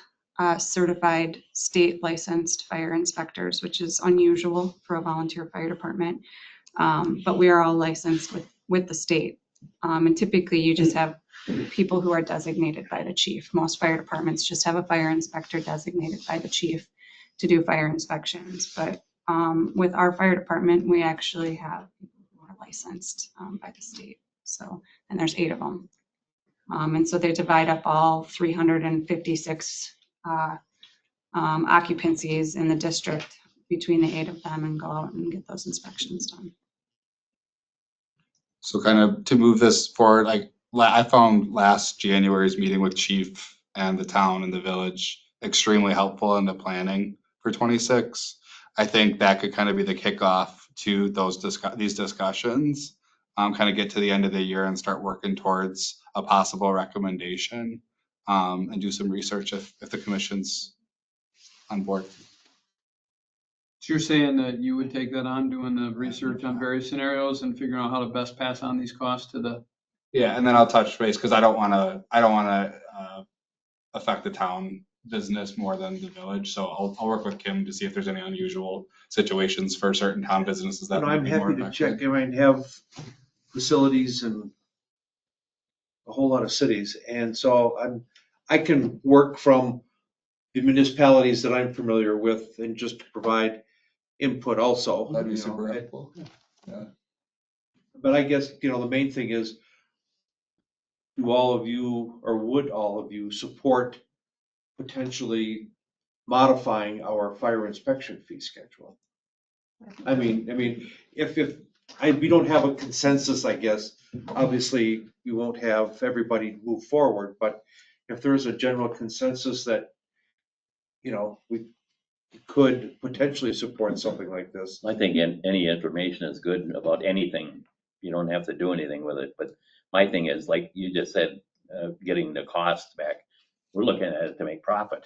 certified state licensed fire inspectors, which is unusual for a volunteer fire department. But we are all licensed with the state. And typically you just have people who are designated by the chief. Most fire departments just have a fire inspector designated by the chief to do fire inspections. But with our fire department, we actually have people who are licensed by the state. So, and there's 8 of them. And so they divide up all 356 occupancies in the district between the 8 of them and go out and get those inspections done. So kind of to move this forward, like I found last January's meeting with chief and the town and the village extremely helpful in the planning for 26. I think that could kind of be the kickoff to these discussions. Kind of get to the end of the year and start working towards a possible recommendation, and do some research if the commission's on board. So you're saying that you would take that on, doing the research on various scenarios and figuring out how to best pass on these costs to the. Yeah, and then I'll touch base because I don't want to affect the town business more than the village. So I'll work with Kim to see if there's any unusual situations for certain town businesses that I'm might be more happy to affected. check. I might have facilities in a whole lot of cities, and so I can work from the municipalities that I'm familiar with and just provide input also. That'd be you know. super helpful. Yeah. But I guess, the main thing is, do all of you, or would all of you support potentially modifying our fire inspection fee schedule? I mean, if we don't have a consensus, I guess, obviously we won't have everybody move forward, but if there's a general consensus that, we could potentially support something like this. I think any information is good about anything. You don't have to do anything with it, but my thing is, like you just said, getting the cost back. We're looking at it to make profit.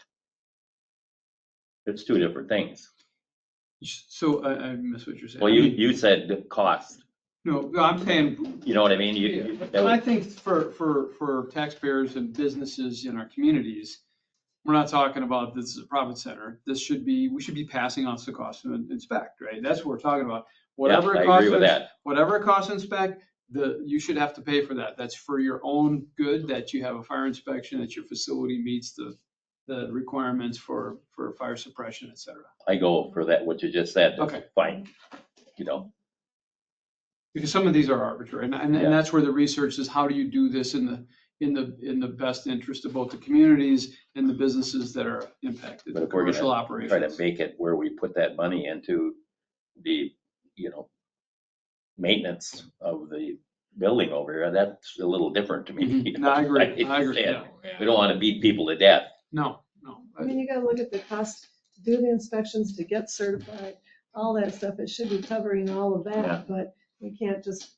It's 2 different things. So I miss what you're saying. Well, you said the cost, No, I'm saying, you know what I mean? I think for taxpayers and businesses in our communities, we're not talking about this is a profit center. We should be passing on the cost to inspect, right? That's what we're talking about. Whatever Yeah, it I costs, agree with that. whatever it costs to inspect, you should have to pay for that. That's for your own good, that you have a fire inspection, that your facility meets the requirements for fire suppression, et cetera. I go for that, what you just said. Okay. Fine. Because some of these are arbitrary, and Yeah. that's where the research is, how do you do this in the best interest of both the communities and the businesses that are impacted, But the if we're commercial gonna try to operations. make it where we put that money into the, maintenance of the building over here, that's a little different to me. Mhm. No, I agree. hate to I agree, say it. yeah. We don't want to beat people to death. No. I mean, you gotta look at the cost to do the inspections, to get certified, all that stuff. It should be covering all of Yeah. that, but we can't just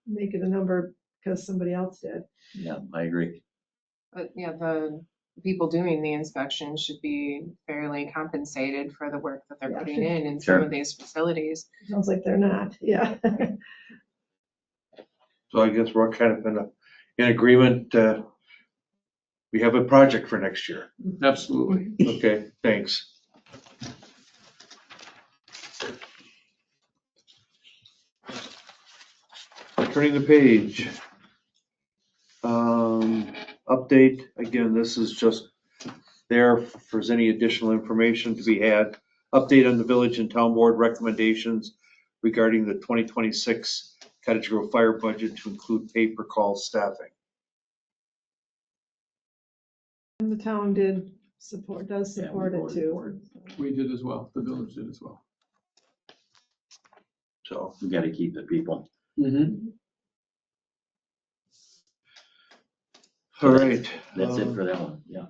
make it a number because somebody else did. Yeah, I agree. But yeah, the people doing the inspection should be fairly compensated for the work that they're Yeah. putting in Sure. some of these facilities. Sounds like they're not, yeah. So I guess we're kind of in agreement. We have a project for next year. Absolutely. Okay, thanks. Turning the page. Update, again, this is just there if there's any additional information to be had. Update on the village and town board recommendations regarding the 2026 Cottage Grove fire budget to include pay-per-call staffing. And the town does support it too. We did as well. The village did as well. So, We got to keep the people. Mm-hmm. all right. That's it for that one. Yeah.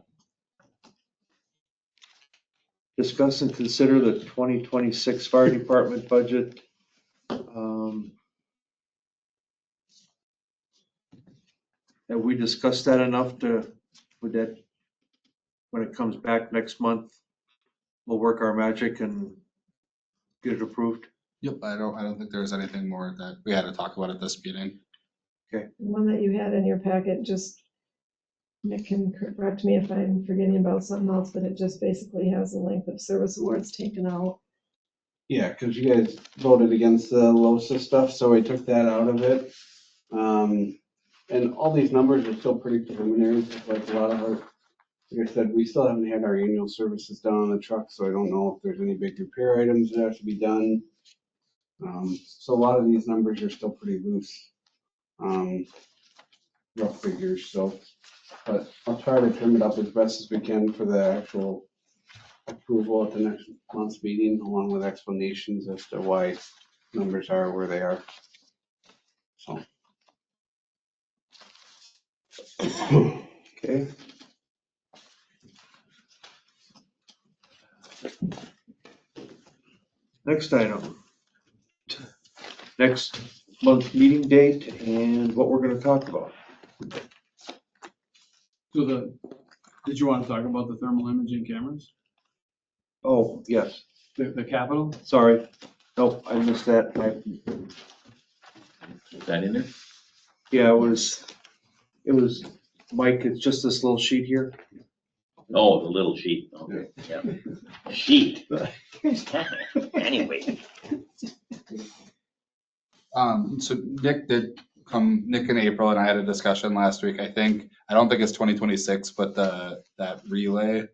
Discuss and consider the 2026 fire department budget. Have we discussed that enough would that, when it comes back next month, we'll work our magic and get it approved? Yep, I don't think there was anything more that we had to talk about at this meeting. The one that you had in your packet just Nick can correct me if I'm forgetting about something else, but it just basically has the length of service awards taken out. Yeah, because you guys voted against the LoSa stuff, so we took that out of it. And all these numbers are still pretty preliminary, just like a lot of our, like I said, we still haven't had our annual services done on the truck, so I don't know if there's any big repair items that have to be done. So a lot of these numbers are still pretty loose. Rough figures, so, but I'll try to trim it up as best as we can for the actual approval at the next month's meeting, along with explanations as to why numbers are where they are. So. Okay. Next item. Next month's meeting date and what we're gonna talk about. So did you want to talk about the thermal imaging cameras? Oh, yes, The capital? sorry. Nope, I missed that. Is that in there? Yeah, it was, Mike, it's just this little sheet here. Oh, the little sheet, okay, yeah. Sheet. Anyway. So Nick in April and I had a discussion last week, I don't think it's 2026, but that relay,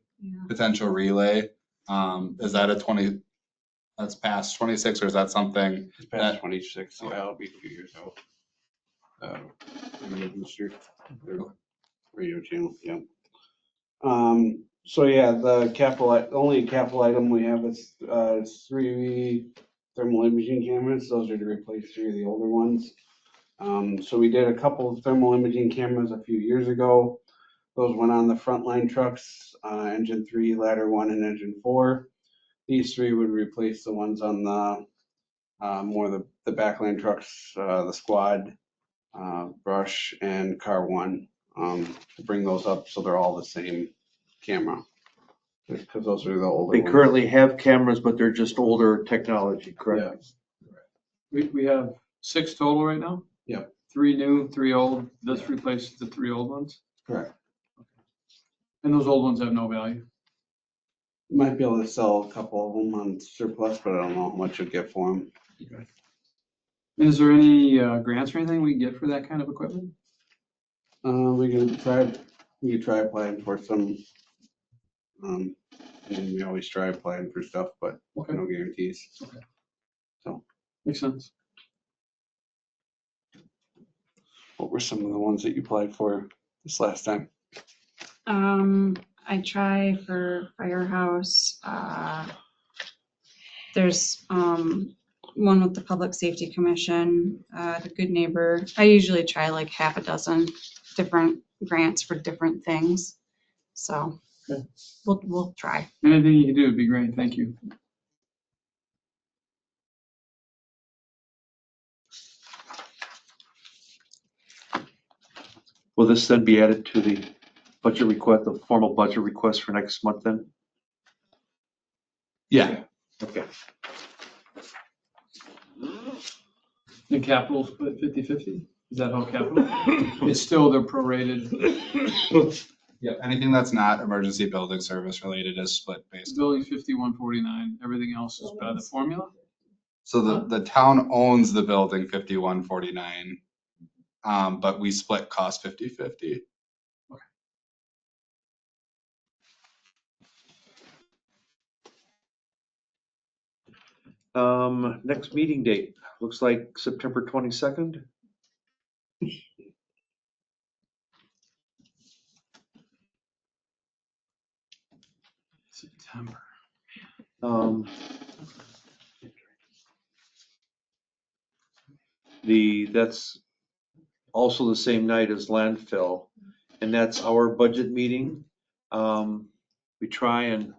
potential relay, is that that's past 26, or is that something? It's past 26, so that'll be 2 years out. Radio channel, yeah. So yeah, the only capital item we have is 3 thermal imaging cameras. Those are to replace 3 of the older ones. So we did a couple of thermal imaging cameras a few years ago. Those went on the frontline trucks, engine 3, ladder 1, and engine 4. These 3 would replace the ones on the more the backline trucks, the squad, brush, and car 1, to bring those up so they're all the same camera. Because those are the older They ones. currently have cameras, but they're just older technology, correct? We have 6 total right now? Yep. 3 new, 3 old. This replaces the 3 old ones? Correct. And those old ones have no value? Might be able to sell a couple of them on surplus, but I don't know how much you'll get for them. Okay. And is there any grants or anything we can get for that kind of equipment? We can try applying for some. And we always try applying for stuff, but Okay. no guarantees. Okay. So. Makes sense. What were some of the ones that you applied for this last time? I try for Firehouse. There's one with the Public Safety Commission, the Good Neighbor. I usually try like half a dozen different grants for different things. So Okay. we'll try. Anything you can do would be great. Thank you. Will this then be added to the budget request, the formal budget request for next month then? Yeah, Okay. The capital split 50/50? Is that how capital? It's still the prorated. yeah, anything that's not emergency building service related is split based. Building 5149, everything else is by the formula? So the town owns the building 5149, but we split cost 50/50. Next meeting date, looks like September 22nd. September. That's also the same night as landfill, and that's our budget meeting. We try and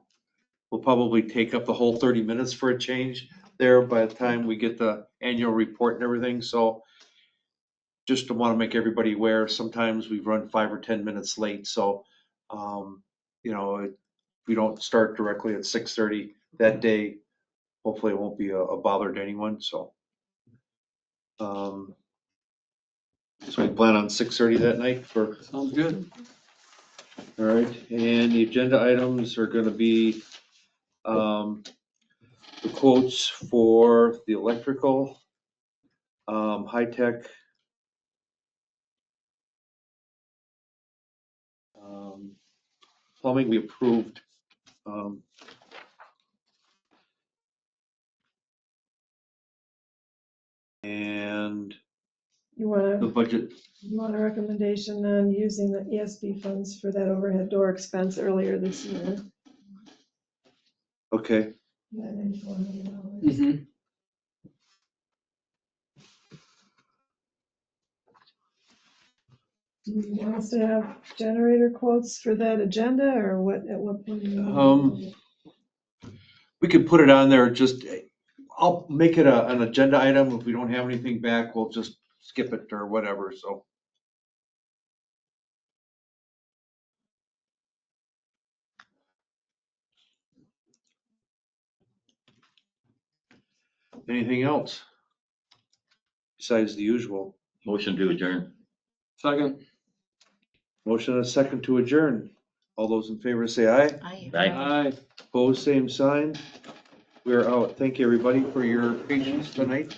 we'll probably take up the whole 30 minutes for a change there by the time we get the annual report and everything, so just to want to make everybody aware, sometimes we've run 5 or 10 minutes late, so if we don't start directly at 6:30 that day, hopefully it won't be a bother to anyone, so. So we plan on 6:30 that night for, Sounds good. All right, and the agenda items are gonna be, the quotes for the electrical, high-tech, plumbing we approved. And You the want budget, a recommendation on using the ESP funds for that overhead door expense earlier this year? okay, That $9,400. Mhm. Do you want us to have generator quotes for that agenda, or what, at what point? do you want Um, we could put it on there, just, I'll make it an agenda item. If we don't have anything back, we'll just skip it or whatever, so. Anything else? Besides the usual. Motion to adjourn. Second. Motion and a second to adjourn. All those in favor say aye. Aye. Aye. Opposed, same sign. We are out. Thank you, everybody, for your patience tonight.